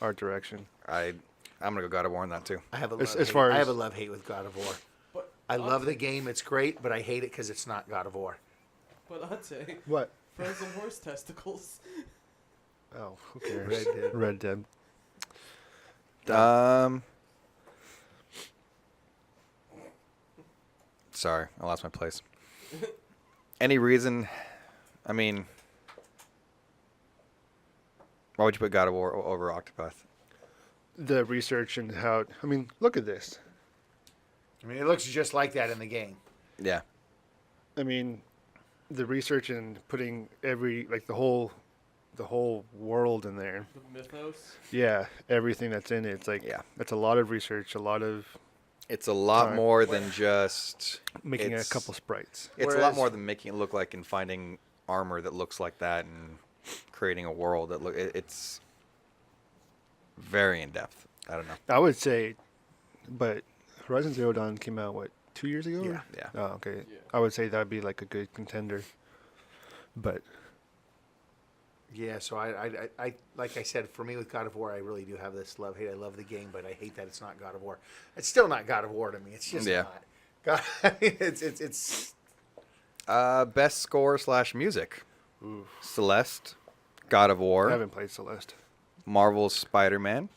Art direction. I'm gonna go God of War on that too. I have a As love-hate. far I have a as- love-hate with God of War. But I I'll love the say- game. It's great, but I hate it because it's not God of War. But I'd say What? frozen horse testicles. Oh, who cares? Red Dead. Red Dead. Sorry, I lost my place. Any reason? I mean, why would you put God of War over Octopath? The research and how. I mean, look at this. I mean, it looks just like that in the game. Yeah. I mean, the research and putting the whole world in there. The mythos. Yeah, everything that's in it. It's like Yeah. that's a lot of research, a lot of It's a lot Alright. more than just making a it's- couple sprites. It's a lot Whereas- more than making it look like and finding armor that looks like that and creating a world that it's very in depth. I don't know. I would say, but Horizon Zero Dawn came out what 2 years ago? Yeah. Yeah. Oh, okay. Yeah. I would say that'd be like a good contender. But Yeah, so I like I said, for me with God of War, I really do have this love-hate. I love the game, but I hate that it's not God of War. It's still not God of War to me. It's just Yeah. not. God, it's Best score / music. Celeste, God of I War, haven't played Celeste. Marvel's Spider-Man,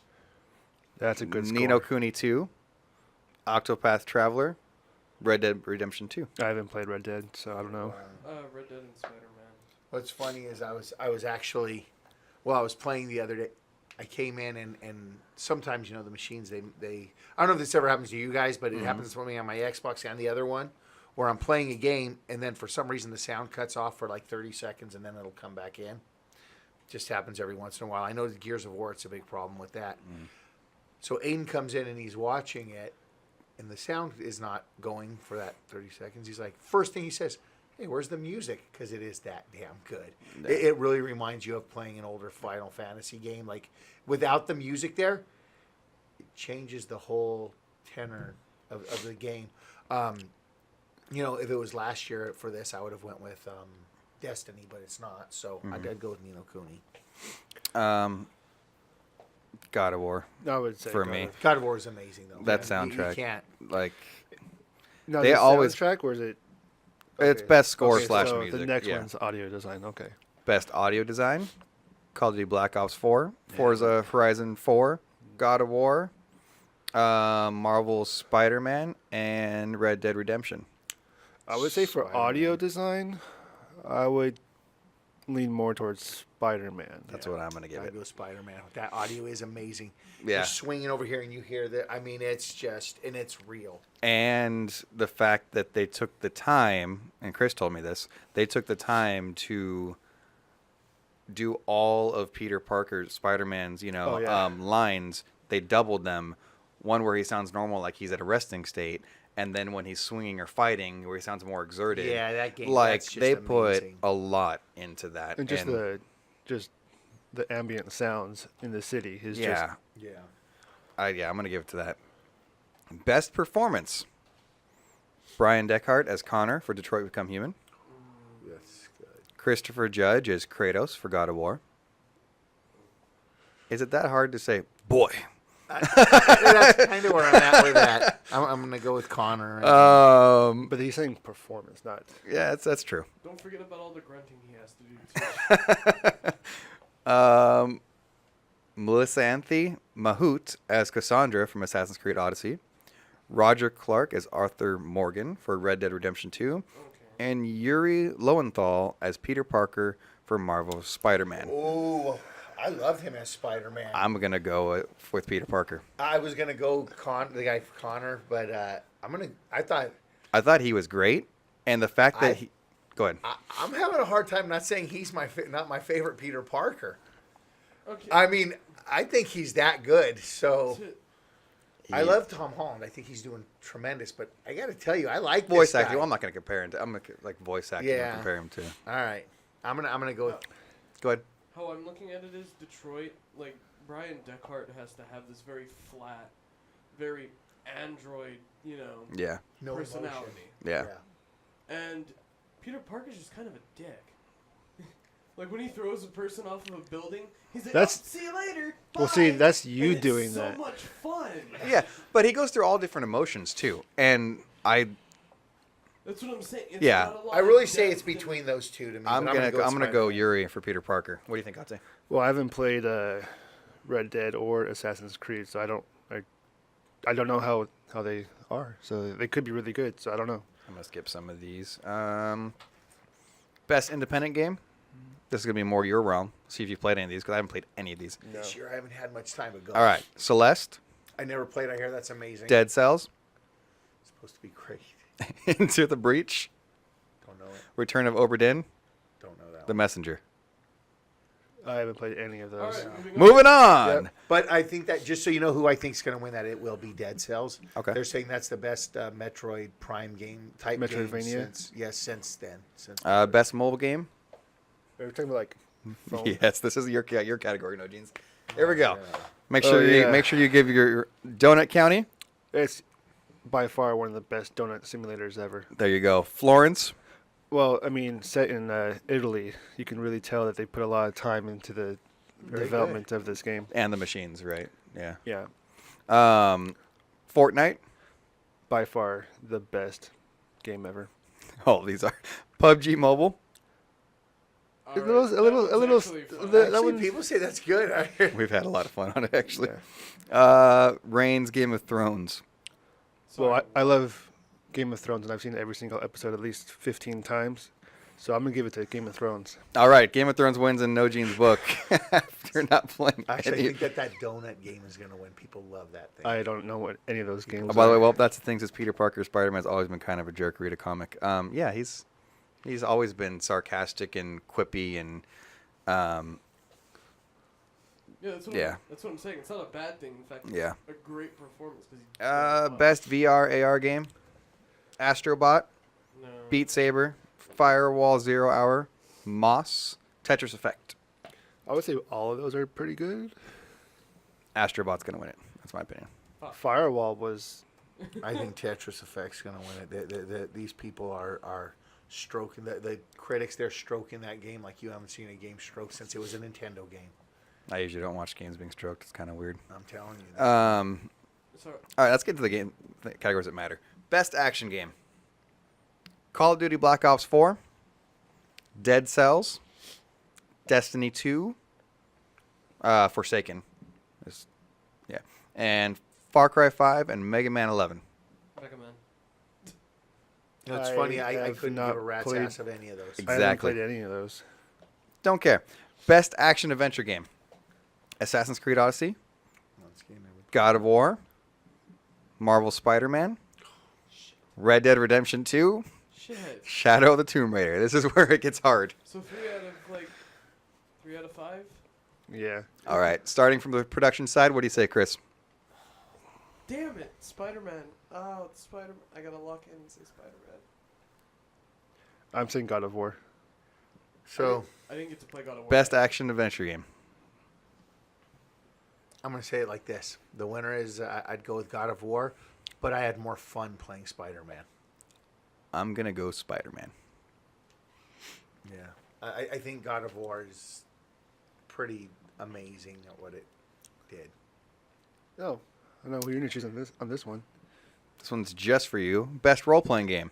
That's a good score. Ni no Kuni 2, Octopath Traveler, Red Dead Redemption 2. I haven't played Red Dead, so I don't know. Red Dead and Spider-Man. What's funny is I was actually, I was playing the other day. I came in and sometimes the machines they I don't know if this ever happens to you guys, but it happens to me on my Xbox and the other one, where I'm playing a game and then for some reason the sound cuts off for like 30 seconds and then it'll come back in. Just happens every once in a while. I know the Gears of War, it's a big problem with that. So Aiden comes in and he's watching it, and the sound is not going for that 30 seconds. He's like, first thing he says, hey, where's the music? Because it is that damn good. It really reminds you of playing an older Final Fantasy game. Like, without the music there, it changes the whole tenor of the game. If it was last year for this, I would have went with Destiny, but it's not. So I'd go with Ni no Kuni. God of War. I would say For God me. of- God of War is amazing, though. That You soundtrack. can't. Like, No, They the always- soundtrack, or is it? it's okay. best score Okay, / so music. The next yeah. one's audio design. Okay. Best audio design, Call of Duty Black Ops 4, Forza Horizon 4, God of War, Marvel's Spider-Man, and Red Dead Redemption. I would say for Spider-Man. audio design, I would lean more towards Spider-Man. That's what I'm going to give I'd it. go Spider-Man. That audio is amazing. Yeah. You're swinging over here and you hear that. I mean, it's just, and it's real. And the fact that they took the time, and Chris told me this, they took the time to do all of Peter Parker's Spider-Man's, Oh, yeah. lines. They doubled them. One where he sounds normal, like he's at a resting state, and then when he's swinging or fighting, where he sounds more exerted. Yeah, that game. Like that's just they put amazing. a lot into that. And just the ambient sounds in the city is yeah, Yeah. I'm gonna give it to that. Best performance: Brian Deckhart as Connor for Detroit Become Human. That's good. Christopher Judge as Kratos for God of War. Is it that hard to say, boy? That's kind of where I'm at with that. I'm going to go with Connor. But he's saying performance, not. Yeah, that's true. Don't forget about all the grunting he has to do too. Melissa Anthe Mahout as Cassandra from Assassin's Creed Odyssey. Roger Clark as Arthur Morgan for Red Dead Redemption 2. Okay. and Yuri Lowenthal as Peter Parker for Marvel's Spider-Man. Oh, I loved him as Spider-Man. I'm going to go with Peter Parker. I was gonna go the guy Connor, but I thought he was great, and the fact that he... Go ahead. I'm having a hard time not saying he's not my favorite Peter Parker. Okay. I mean, I think he's that good. So I He- love Tom Holland. I think he's doing tremendous. But I got to tell you, I like Voice this acting. guy. Well, I'm not going to compare him to... I'm going to, like, voice acting. Yeah. I'll compare him to... All right, I'm gonna go. Go ahead. How I'm looking at it is Detroit, like Brian Deckhart has to have this very flat, very android, Yeah. No personality. emotion. Yeah. And Peter Parker's just kind of a dick. Like when he throws a person off of a building, he's like, That's- "See you later." Well, bye." see, that's you And doing it's that. So much fun. Yeah, but he goes through all different emotions, too. And That's what I'm saying. It's Yeah. not a lot I really of say depth it's in- between those two to me. I'm but gonna go Spider-Man. Yuri for Peter Parker. What do you think, Ate? Well, I haven't played Red Dead or Assassin's Creed, so I don't know how they are. So they could be really good. So I don't know. I'm gonna skip some of these. Best independent game. This is gonna be more your realm. See if you played any of these because I haven't played any of these. This year I haven't had much time to go. All right, Celeste, I never played. I hear that's amazing. Dead Cells, It's supposed to be great. Into the Breach, Don't know it. Return of Obra Dinn, Don't know that. The Messenger. I haven't played any of All those. right, moving on. Moving on. Yep. But I think that just so you know who I think is going to win that, it will be Dead Cells. Okay. They're saying that's the best Metroid Prime game type game Metroidvania? since then. Best mobile game. Are we talking about like phone? Yes, this is your category, no jeans. Here we go. Yeah. Make Oh, sure yeah. you give your Donut County. It's by far one of the best donut simulators ever. There you go. Florence. Well, I mean, set in Italy, you can really tell that they put a lot of time into the Very development of this game. And the machines, right? Yeah. Yeah, Fortnite. by far the best game ever. Oh, these are PUBG Mobile. All A right, little- a that little- one's a little actually st- fun. the- Actually, one's- people say that's good. We've had a lot of fun on it, actually. Yeah. Reigns Game of Thrones. Well, Sorry. I love Game of Thrones, and I've seen every single episode at least 15 times. So I'm gonna give it to Game of Thrones. All right, Game of Thrones wins in No Jeans book after not playing. Actually, I any- think that donut game is going to win. People love that thing. I don't know what any of those games. Oh, by the way, are. well, that's the thing. Is Peter Parker Spider-Man's always been kind of a jerk. Read a comic. Yeah, he's always been sarcastic and quippy and Yeah, that's what Yeah. that's what I'm saying. It's not a bad thing. In fact, it's Yeah. a great performance. 'Cause best VR AR game. Astrobot, No. Beat Saber, Firewall Zero Hour, Moss, Tetris Effect. I would say all of those are pretty good. Astrobot's gonna win it. That's my opinion. Firewall was I think Tetris Effect's going to win it. These people are stroking the critics. They're stroking that game like you haven't seen a game stroked since it was a Nintendo game. I usually don't watch games being stroked. It's kind of weird. I'm telling you. Sorry. All right, let's get to the game categories that matter. Best action game. Call of Duty Black Ops 4, Dead Cells, Destiny 2, Forsaken. Yeah. And Far Cry 5 and Mega Man 11. Recommend. It's I funny. I have couldn't not give a rat's played- ass of any of those. Ex- I haven't Exactly. played any of those. Don't care. Best action adventure game. Assassin's Creed Odyssey, God of War, Marvel Spider-Man, Red Dead Redemption 2, Shit. Shadow of the Tomb Raider. This is where it gets hard. So 3 out of 5. Yeah. All right, starting from the production side, what do you say, Chris? Damn it, Spider-Man. Oh, it's Spider-Man. I gotta lock in and say Spider-Man. I'm saying God of War. So I didn't get to play God of War. Best yet. action adventure game. I'm going to say it like this: the winner is I'd go with God of War, but I had more fun playing Spider-Man. I'm going to go Spider-Man. Yeah, I think God of War is pretty amazing at what it did. Oh, I know who you're gonna choose on this one. This one's just for you. Best role-playing game.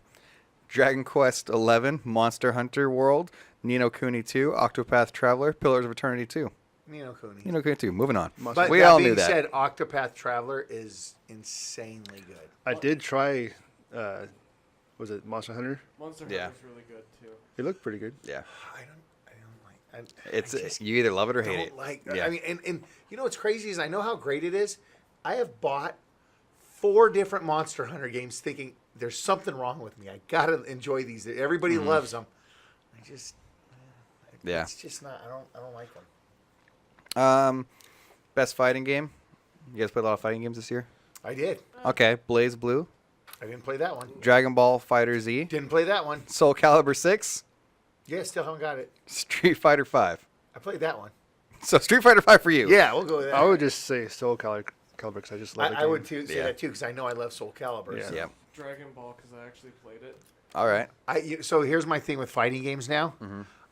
Dragon Quest XI, Monster Hunter World, Ni no Kuni 2, Octopath Traveler, Pillars of Eternity 2. Ni no Kuni. Ni no Kuni 2. Moving on. But we that all being knew that. said, Octopath Traveler is insanely good. I did try Was it Monster Hunter? Monster Yeah. Hunter's really good too. It looked pretty good. Yeah. I don't like. It's I just you either love it or hate don't it. like. Yeah. I mean, and you know what's crazy is I know how great it is. I have bought 4 different Monster Hunter games, thinking there's something wrong with me. I gotta enjoy these. Everybody loves them. I just. Yeah. It's just not. I don't like them. Best fighting game. You guys played a lot of fighting games this year. I did. Okay, Blaze Blue, I didn't play that one. Dragon Ball Fighter Z, Didn't play that one. Soul Calibur 6, Yeah, still haven't got it. Street Fighter 5. I played that one. So Street Fighter 5 for you. Yeah, we'll go with that. I would just say Soul Calibur because I just love the I game. would too, say Yeah. that too because I know I love Soul Calibur. Yeah. So. Yeah. Dragon Ball because I actually played it. All right. So here's my thing with fighting games now.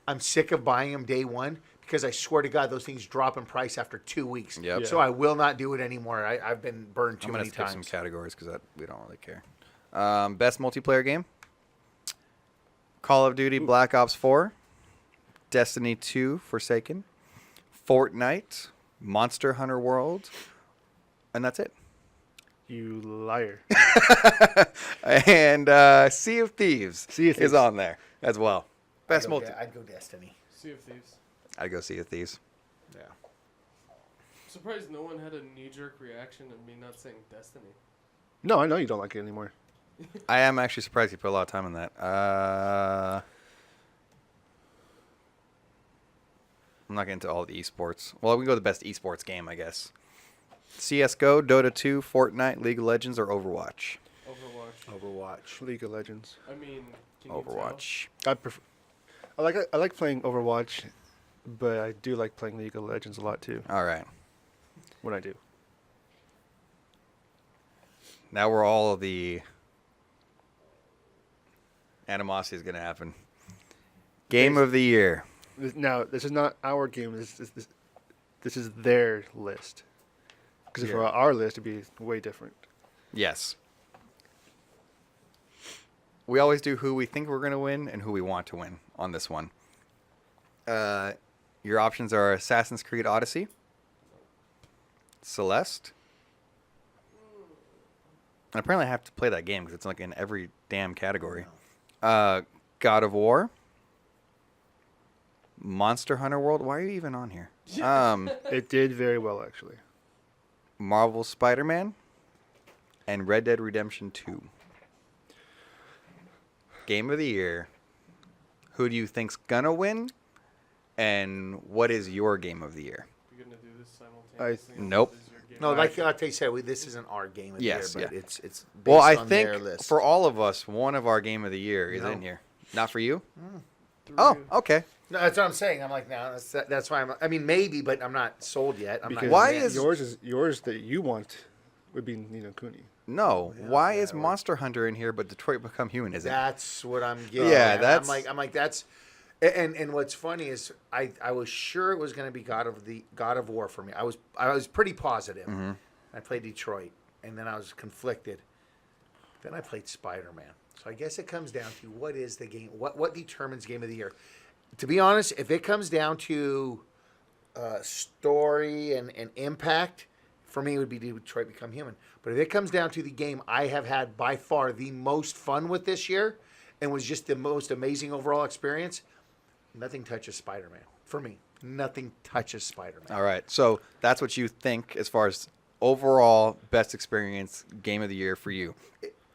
I'm sick of buying them day one because I swear to God those things drop in price after 2 weeks. Yep. Yeah. So I will not do it anymore. I've been burned too I'm gonna many skip some times. categories because we don't really care. Best multiplayer game. Call of Duty Black Ops 4, Destiny 2 Forsaken, Fortnite, Monster Hunter World, and that's it. You liar. And Sea of Thieves, Sea of is Thieves. on there as well. Best multi. I'd go Destiny. Sea of Thieves. I'd go Sea of Thieves. Yeah. I'm surprised no one had a knee-jerk reaction of me not saying Destiny. No, I know you don't like it anymore. I am actually surprised you put a lot of time in that. I'm not getting into all the esports. Well, we can go to the best esports game, I guess. CS:GO, Dota 2, Fortnite, League of Legends, or Overwatch? Overwatch. League of Legends. I mean, can you Overwatch. I like playing Overwatch, but I do like playing League of Legends a lot too. All right. When I do. Now we're all of the animosity is going to happen. Game of the year. Now, this is not our game. This is their list. Because for Yeah. our list, it'd be way different. Yes. We always do who we think we're going to win and who we want to win on this one. Your options are Assassin's Creed Odyssey, Celeste, and apparently I have to play that game because it's like in every damn category. God of War, Monster Hunter World. Why are you even on here? It did very well, actually. Marvel Spider-Man, and Red Dead Redemption 2. Game of the year. Who do you think's gonna win? And what is your game of the year? You're gonna do this simultaneously. Nope. This is your game. No, like they said, this isn't our game of the Yes, year, but yeah. it's based Well, I on think their list. for all of us, one of our game of the year is No. in here. Not for you? Three. Oh, okay. No, that's what I'm saying. I'm like, no, that's why I mean, maybe, but I'm not sold yet. I'm Because not Why yet. is- yours that you want would be Nino Kuni. No. Yeah, Why yeah, is or- Monster Hunter in here, but Detroit Become Human isn't? That's what I'm getting. Yeah, at. that's- I'm like that's, and what's funny is I was sure it was going to be God of War for me. I was pretty positive. Mm-hmm. I played Detroit, and then I was conflicted. Then I played Spider-Man. So I guess it comes down to what is the game? What determines game of the year? To be honest, if it comes down to story and impact, for me it would be Detroit Become Human. But if it comes down to the game I have had by far the most fun with this year, and was just the most amazing overall experience, nothing touches Spider-Man. For me, nothing touches Spider-Man. All right. So that's what you think as far as overall best experience game of the year for you.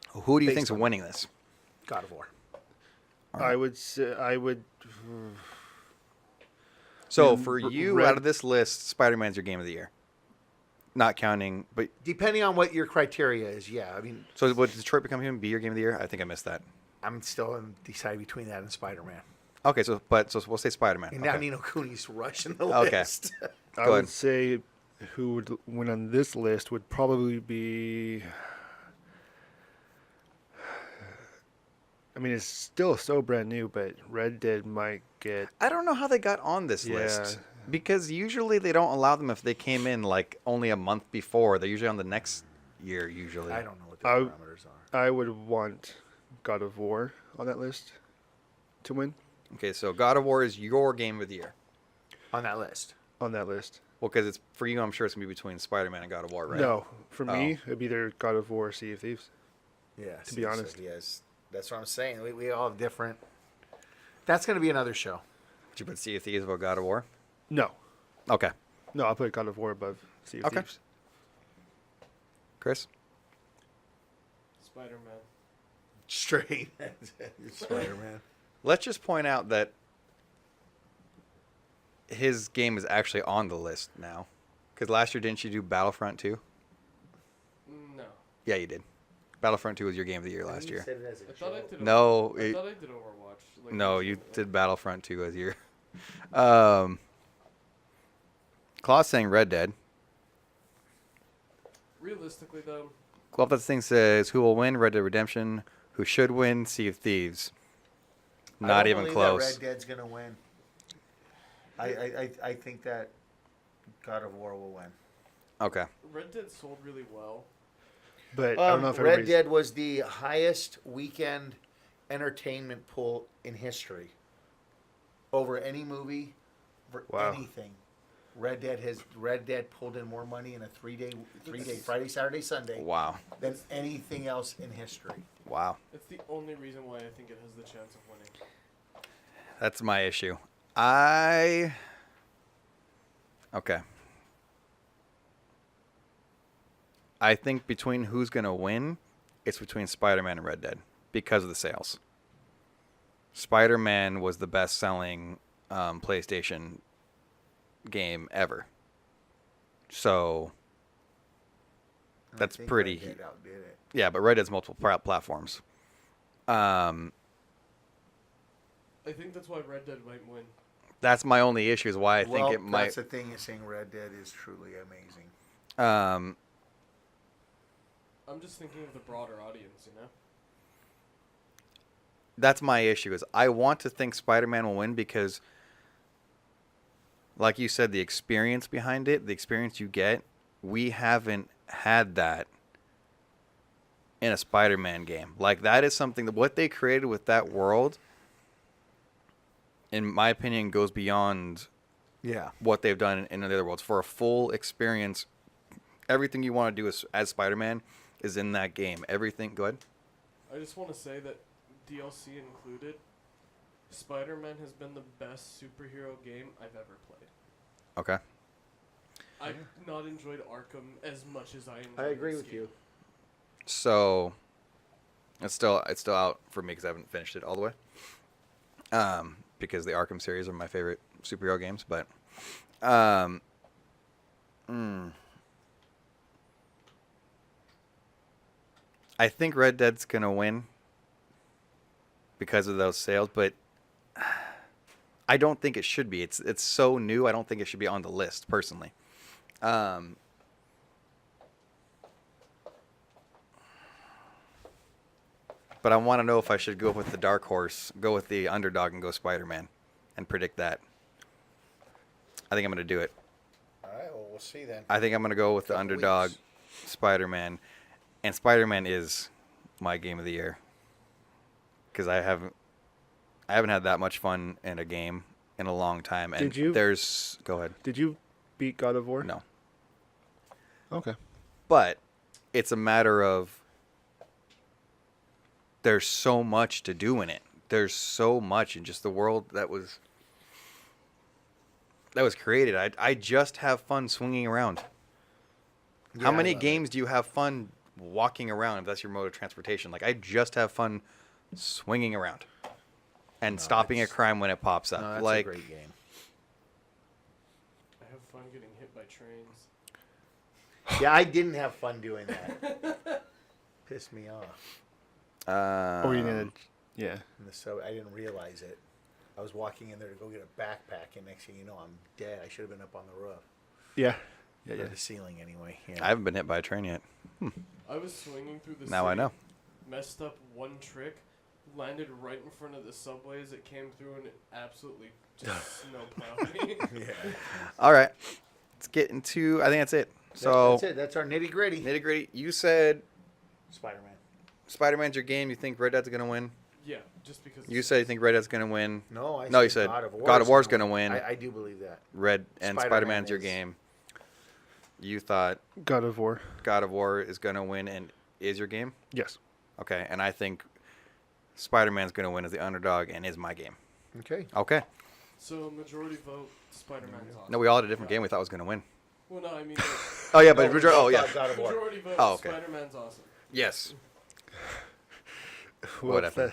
Who do you Based think's on- winning this? God of War. I would say So Mm, for you, Red- out of this list, Spider-Man's your game of the year. Not counting, but Depending on what your criteria is, yeah. I mean, so would Detroit Become Human be your game of the year? I think I missed that. I'm still deciding between that and Spider-Man. Okay, so we'll say Spider-Man. And now Okay. Nino Kuni's rushing the Okay. list. I Go would ahead. say who would win on this list would probably be. I mean, it's still so brand new, but Red Dead might get. I don't know how they got on this Yeah. list because usually they don't allow them if they came in like only a month before. They're usually on the next year. Usually, I don't know what the I- parameters are. I would want God of War on that list to win Okay, so God of War is your game of the year. On that list. on that list. Well, because it's for you, I'm sure it's gonna be between Spider-Man and God of War, right? No, for Oh. me, it'd be either God of War or Sea of Thieves. Yeah. To be honest. Yes. That's what I'm saying. We all have different. That's going to be another show. Did you put Sea of Thieves above God of War? No. Okay. No, I'll put God of War above Sea of Okay. Thieves. Chris? Spider-Man. Straight. Spider-Man. Let's just point out that his game is actually on the list now. Because last year, didn't you do Battlefront 2? No. Yeah, you did. Battlefront 2 was your game of the year last year. I thought I did. No, I it- thought I did Overwatch. Like No, you recently. did Battlefront 2 as your. Claw's saying Red Dead. Realistically, though, Claw that thing says, who will win? Red Dead Redemption. Who should win? Sea of Thieves. Not even close. That Red Dead's going to win. I think that God of War will win. Okay. Red Dead sold really well. But I don't know if Red everybody's... Dead was the highest weekend entertainment pool in history. Over any movie, for Wow. anything. Red Dead pulled in more money in a three day Friday, Saturday, Sunday Wow. than anything else in history. Wow. It's the only reason why I think it has the chance of winning. That's my issue. Okay. I think between who's going to win, it's between Spider-Man and Red Dead because of the sales. Spider-Man was the best-selling PlayStation game ever. So that's I think pretty. Red Dead outdid it. Yeah, but Red Dead's multiple platforms. I think that's why Red Dead might win. That's my only issue is why I think Well, it might. that's the thing, is saying Red Dead is truly amazing. I'm just thinking of the broader audience, you know? That's my issue is I want to think Spider-Man will win because, like you said, the experience behind it, the experience you get, we haven't had that in a Spider-Man game. Like, that is something that what they created with that world, in my opinion, goes beyond Yeah. what they've done in the other worlds. For a full experience, everything you want to do as Spider-Man is in that game. Everything. Go ahead. I just want to say that DLC included, Spider-Man has been the best superhero game I've ever played. Okay. I've not enjoyed Arkham as much as I enjoyed I agree this with game. you. So it's still out for me because I haven't finished it all the way. Because the Arkham series are my favorite superhero games, but I think Red Dead's gonna win because of those sales, but I don't think it should be. It's so new. I don't think it should be on the list personally. But I want to know if I should go with the dark horse, go with the underdog, and go Spider-Man, and predict that. I think I'm going to do it. All right, well, we'll see then. I think I'm going to go with the Couple underdog, weeks. Spider-Man, and Spider-Man is my game of the year because I haven't had that much fun in a game in a long time. And Did you? Go ahead. Did you beat God of War? No, Okay. but it's a matter of there's so much to do in it. There's so much in just the world that was created. I just have fun swinging around. Yeah, How I many love games do you have fun walking around if that's your mode of transportation? Like, I just have fun swinging around and stopping a crime when it pops up. No, that's like, a great game. I have fun getting hit by trains. Yeah, I didn't have fun doing that. Pissed me off. Or you didn't. Yeah. In the sub, I didn't realize it. I was walking in there to go get a backpack, and next thing you know, I'm dead. I should have been up on the roof. Yeah. Yeah. Or Yeah. the ceiling, anyway. Yeah. I haven't been hit by a train yet. I was swinging through the Now I city, know. messed up one trick, landed right in front of the subway as it came through, and it absolutely just snowplowed me. Yeah. All right, let's get into. I think that's it. So That's it. That's our nitty gritty. nitty gritty. You said Spider-Man. Spider-Man's your game. You think Red Dead's gonna win? Yeah, just because. You said you think Red Dead's gonna win. No, No, you said God of War's gonna win. I do believe that. Red and Spider-Man Spider-Man's your is. game. You thought God of War. God of War is gonna win and is your game. Yes. Okay, and I think Spider-Man's going to win as the underdog and is my game. Okay. Okay. So majority vote Spider-Man's awesome. No, we all had a different game we thought was going to win. Well, no, I mean, Oh, yeah, but God of War. majority vote Oh, okay. Spider-Man's awesome. Yes. Well, Whatever.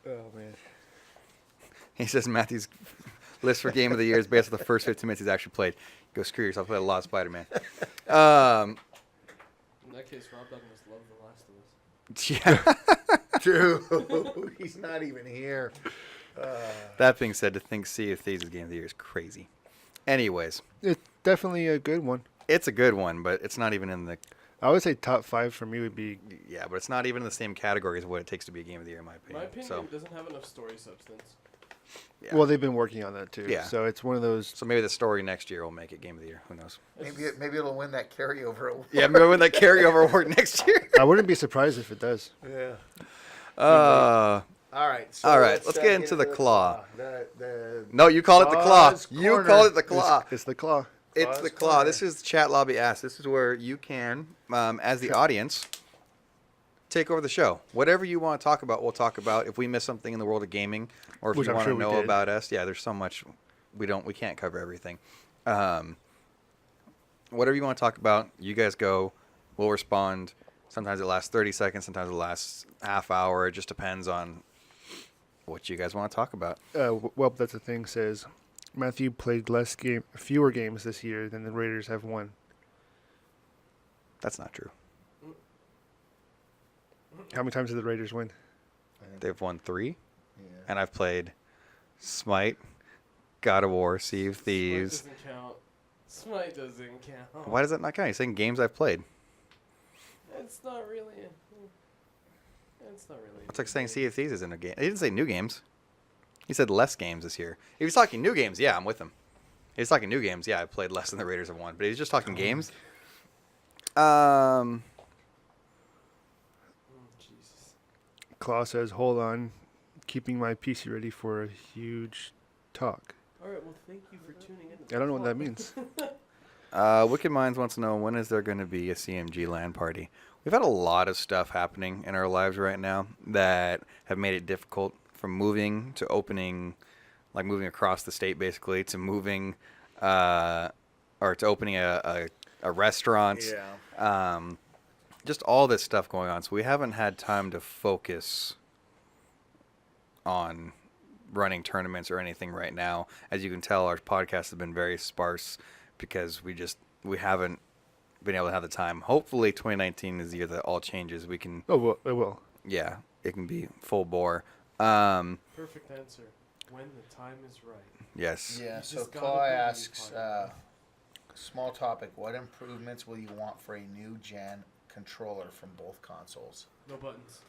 Oh man. He says Matthew's list for game of the year is based on the first 15 minutes he's actually played. Go screw yourself. I played a lot of Spider-Man. In that case, Rob Doug must love The Last of Us. Yeah. Dude, he's not even here. That being said, to think Sea of Thieves' game of the year is crazy. Anyways, It's definitely a good one. it's a good one, but it's not even in the... I would say top 5 for me would be. Yeah, but it's not even in the same category as what it takes to be a game of the year, in my opinion. My opinion, So, it doesn't have enough story substance. yeah. Well, they've been working on that too. Yeah. So it's one of those. So maybe the story next year will make it game of the year. Who knows? It's Maybe it'll win that carryover award. Yeah, maybe when that carryover award next year. I wouldn't be surprised if it does. Yeah. Uh, All right. So All right, let's get into the claw. The no, you call it the claw. Claw's You Corner. call it the claw. It's the claw. It's Claw's the claw. Corner. This is Chat Lobby Ask. This is where you can, as the audience, take over the show. Whatever you want to talk about, we'll talk about. If we miss something in the world of gaming, or if Which you I'm want sure to we know did. about us, yeah, there's so much we can't cover everything. Whatever you want to talk about, you guys go. We'll respond. Sometimes it lasts 30 seconds. Sometimes it lasts half hour. It just depends on what you guys want to talk about. Well, that's the thing. Says Matthew played fewer games this year than the Raiders have won. That's not true. How many times did the Raiders win? They've won 3. Yeah. And I've played Smite, God of War, Sea of Thieves. Smite doesn't count. Smite doesn't count. Why does that not count? You're saying games I've played. It's not really. It's not really. It's like saying Sea of Thieves isn't a game. He didn't say new games. He said less games this year. If he's talking new games, yeah, I'm with him. If he's talking new games, yeah, I've played less than the Raiders have won. But he's just talking games. Jesus. Claw says, "Hold on, keeping my PC ready for a huge talk." All right. Well, thank you for tuning in. I don't know what that means. Wicked Minds wants to know, when is there going to be a CMG LAN party? We've had a lot of stuff happening in our lives right now that have made it difficult, from moving to opening, like moving across the state basically, to moving or to opening a restaurant. Yeah. Just all this stuff going on. So we haven't had time to focus on running tournaments or anything right now. As you can tell, our podcast has been very sparse because we haven't been able to have the time. Hopefully 2019 is the year that all changes. We can, Oh, well, it will. yeah, it can be full bore. Perfect answer. When the time is right. Yes. Yeah. You So just gotta Claw believe, asks, Claudia. small topic: what improvements will you want for a new gen controller from both consoles? No buttons.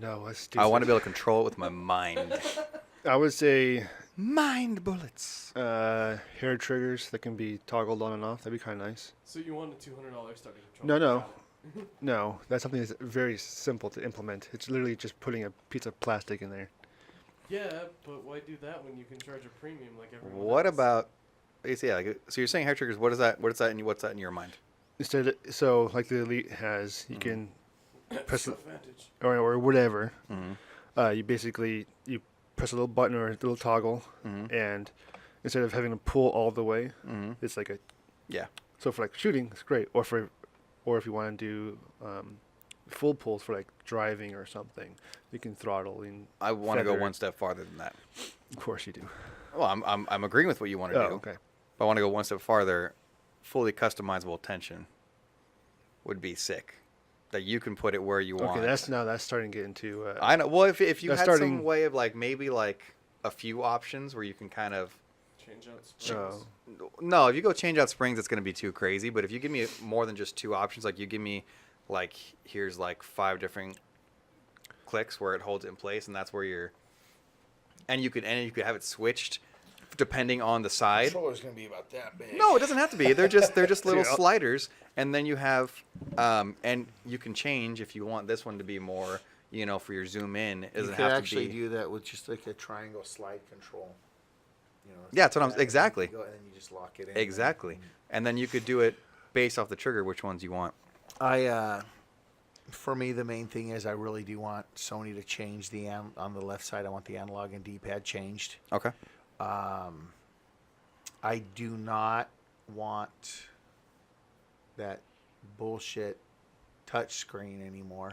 No, that's stupid. I want to be able to control it with my mind. I would say Mind bullets. hair triggers that can be toggled on and off. That'd be kind of nice. So you want a $200 starting controller? No, no. Got it. No, that's something that's very simple to implement. It's literally just putting a piece of plastic in there. Yeah, but why do that when you can charge a premium like everyone What else? about? Yeah, like, so you're saying hair triggers? What is that? What's that in your mind? Instead, so like the Elite has, you can press it, Advantage. or whatever. Mm-hmm. You basically press a little button or a little toggle, Mm-hmm. and instead of having to pull all the way, Mm-hmm. it's like a. Yeah. So for like shooting, it's great. Or if you want to do full pulls for like driving or something, you can throttle in. I want to go Feather. one step farther than that. Of course you do. Well, I'm agreeing with what you want to Oh, do. okay. But I want to go one step farther. Fully customizable tension would be sick. That you can put it where you want. Okay, that's starting to get into. I know. Well, if you That's had some starting- way of like maybe like a few options where you can kind of. Change out Oh. springs. No, if you go change out springs, it's going to be too crazy. But if you give me more than just 2 options, like you give me, like, here's like 5 different clicks where it holds it in place, and that's where you're. And you could have it switched depending on the side. Controller's gonna be about that big. No, it doesn't have to be. They're just little I'll- sliders, and then you have, and you can change if you want this one to be more, for your zoom in. It You doesn't could have actually to be. do that with just like a triangle slide control. Yeah, that's what I'm- and then you exactly. go- and then you just lock it in. Exactly, and then you could do it based off the trigger, which ones you want. I For me, the main thing is I really do want Sony to change on the left side. I want the analog and D-pad changed. Okay. I do not want that bullshit touch screen anymore.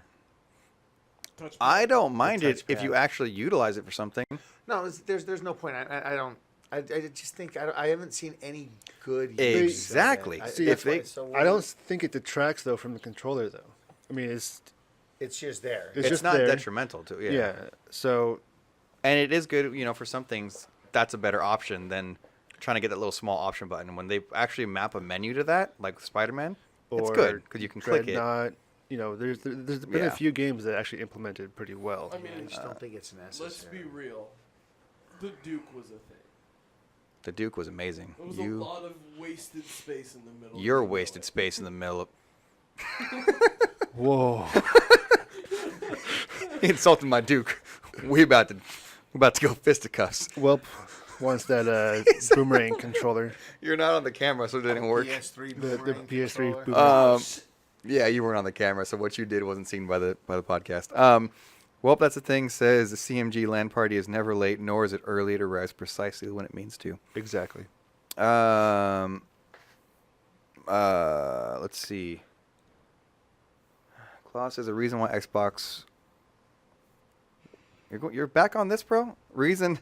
Touch I don't mind it if touchpad. you actually utilize it for something. No, there's no point. I don't. I just think I haven't seen any good use Exactly. Of it. See, That's if why they- it's so I don't weird. think it detracts though from the controller though. I mean, it's It's just there. It's It's just not there. detrimental to it. yeah. So And it is good, for some things, that's a better option than trying to get that little small option button. And when they actually map a menu to that, like Spider-Man, it's or good because you can click it. Dreadnought, there's been Yeah. a few games that actually implemented pretty well. I I mean, just don't think it's necessary. let's be real. The Duke was a thing. The Duke was amazing. It was a lot of wasted space in the middle. Your You know wasted it. space in the middle of... Whoa. He insulted my Duke. We're about to go fisticuffs. Welp wants that boomerang controller. You're not on the camera, so it didn't work. PS3 The boomerang PS3 controller. boomerang. Yeah, you weren't on the camera, so what you did wasn't seen by the podcast. Well, that's the thing. Says the CMG LAN party is never late, nor is it early. It arrives precisely when it means to. Exactly. Let's see. Klaus says the reason why Xbox. You're back on this, bro. Reason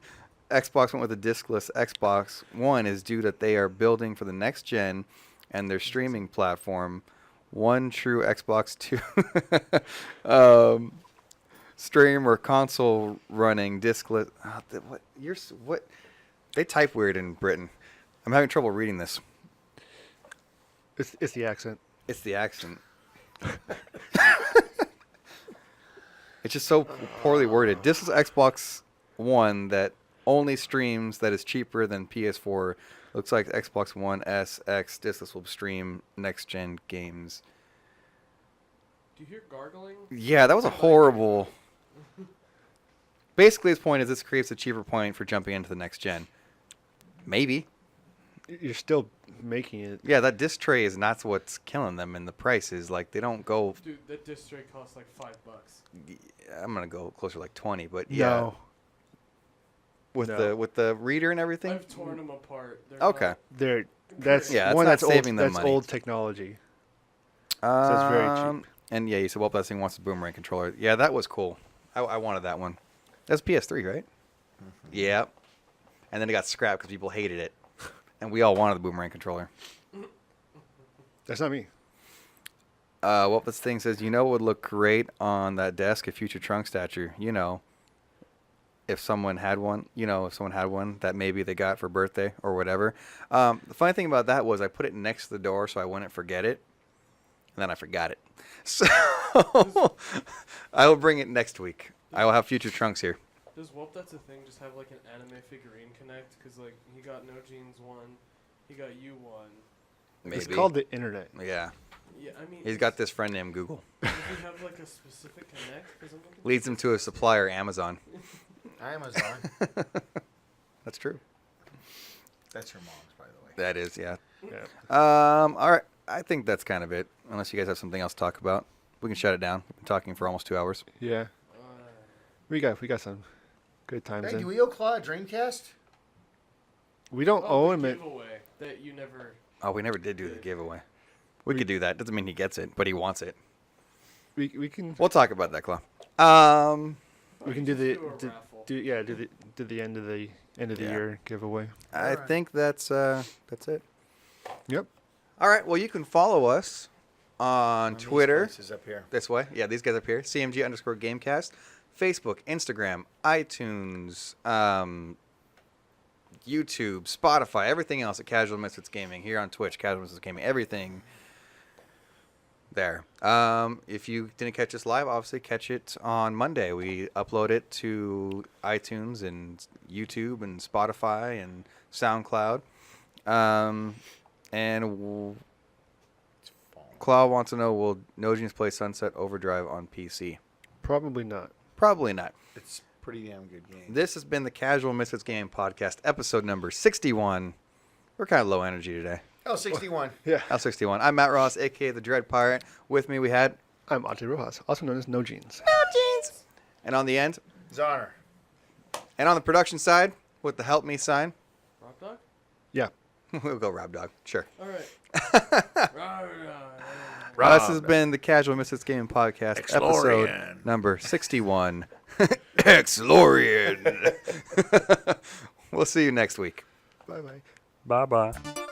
Xbox went with a diskless Xbox One is due that they are building for the next gen, and their streaming platform. One true Xbox 2 stream or console running diskless. What? They type weird in Britain. I'm having trouble reading this. It's the accent. It's the accent. It's just so poorly worded. This is Xbox One that only streams that is cheaper than PS4. Looks like Xbox One S X diskless will stream next gen games. Do you hear gargling? Yeah, that was a horrible. Basically, his point is this creates a cheaper point for jumping into the next gen. Maybe. You're still making it. Yeah, that disc tray is not what's killing them, and the price is like they don't go. Dude, that disc tray costs like $5. I'm gonna go closer to like 20, but yeah, No. with No. the reader and everything. I've torn them apart. They're Okay. That's Yeah, it's one not that's saving old. them That's money. old technology. So it's very cheap. And yeah, you said, well, that thing wants a boomerang controller. Yeah, that was cool. I wanted that one. That's PS3, right? Mm-hmm. Yeah. And then it got scrapped because people hated it. And we all wanted the boomerang controller. That's not me. Well, this thing says, what would look great on that desk? A future trunk statue. If someone had one, that maybe they got for birthday or whatever. The funny thing about that was I put it next to the door so I wouldn't forget it. And then I forgot it. So I will bring it next week. I will have future trunks here. Does Whoop That's a Thing just have like an anime figurine connect? Because like he got No Jeans one, he got you one. Maybe. It's called the internet. Yeah. Yeah, I mean. He's got this friend named Google. Does he have like a specific connect? 'Cause I'm looking at Leads him to a supplier, Amazon. Amazon. That's true. That's your mom's, by the way. That is, yeah. Yeah. All right. I think that's kind of it. Unless you guys have something else to talk about. We can shut it down. We've been talking for almost 2 hours. Yeah. We got some good times Hey, in. do we owe Claw a Dreamcast? We don't owe him the it. giveaway that you never. Oh, we never did do the giveaway. We could do that. Doesn't mean he gets it, but he wants it. We can We'll talk about that, Claw. we can do the do a raffle. do the end of the Yeah. year giveaway. I Alright. think that's it. Yep. All right. Well, you can follow us on These Twitter. places up here. This way. Yeah, these guys up here. CMG_Gamecast. Facebook, Instagram, iTunes, YouTube, Spotify, everything else at Casual Misfits Gaming. Here on Twitch, Casual Misfits Gaming. Everything there. If you didn't catch us live, obviously catch it on Monday. We upload it to iTunes and YouTube and Spotify and SoundCloud. Claw wants to know, will No Genius play Sunset Overdrive on PC? Probably not. Probably not. It's a pretty damn good game. This has been the Casual Misfits Game Podcast, episode number 61. We're kind of low energy today. Oh, 61. Yeah. L61. I'm Matt Ross, a.k.a. the Dread Pirate. With me, we had I'm Ate Rojas, also known as No Jeans. And on the end, Zoner. and on the production side, with the help me sign, Rock Dog? Yeah. we'll go Rob Dog. Sure. All right. This has been the Casual Misfits Gaming Podcast, episode number 61. X-Lorian. We'll see you next week. Bye-bye. Bye-bye.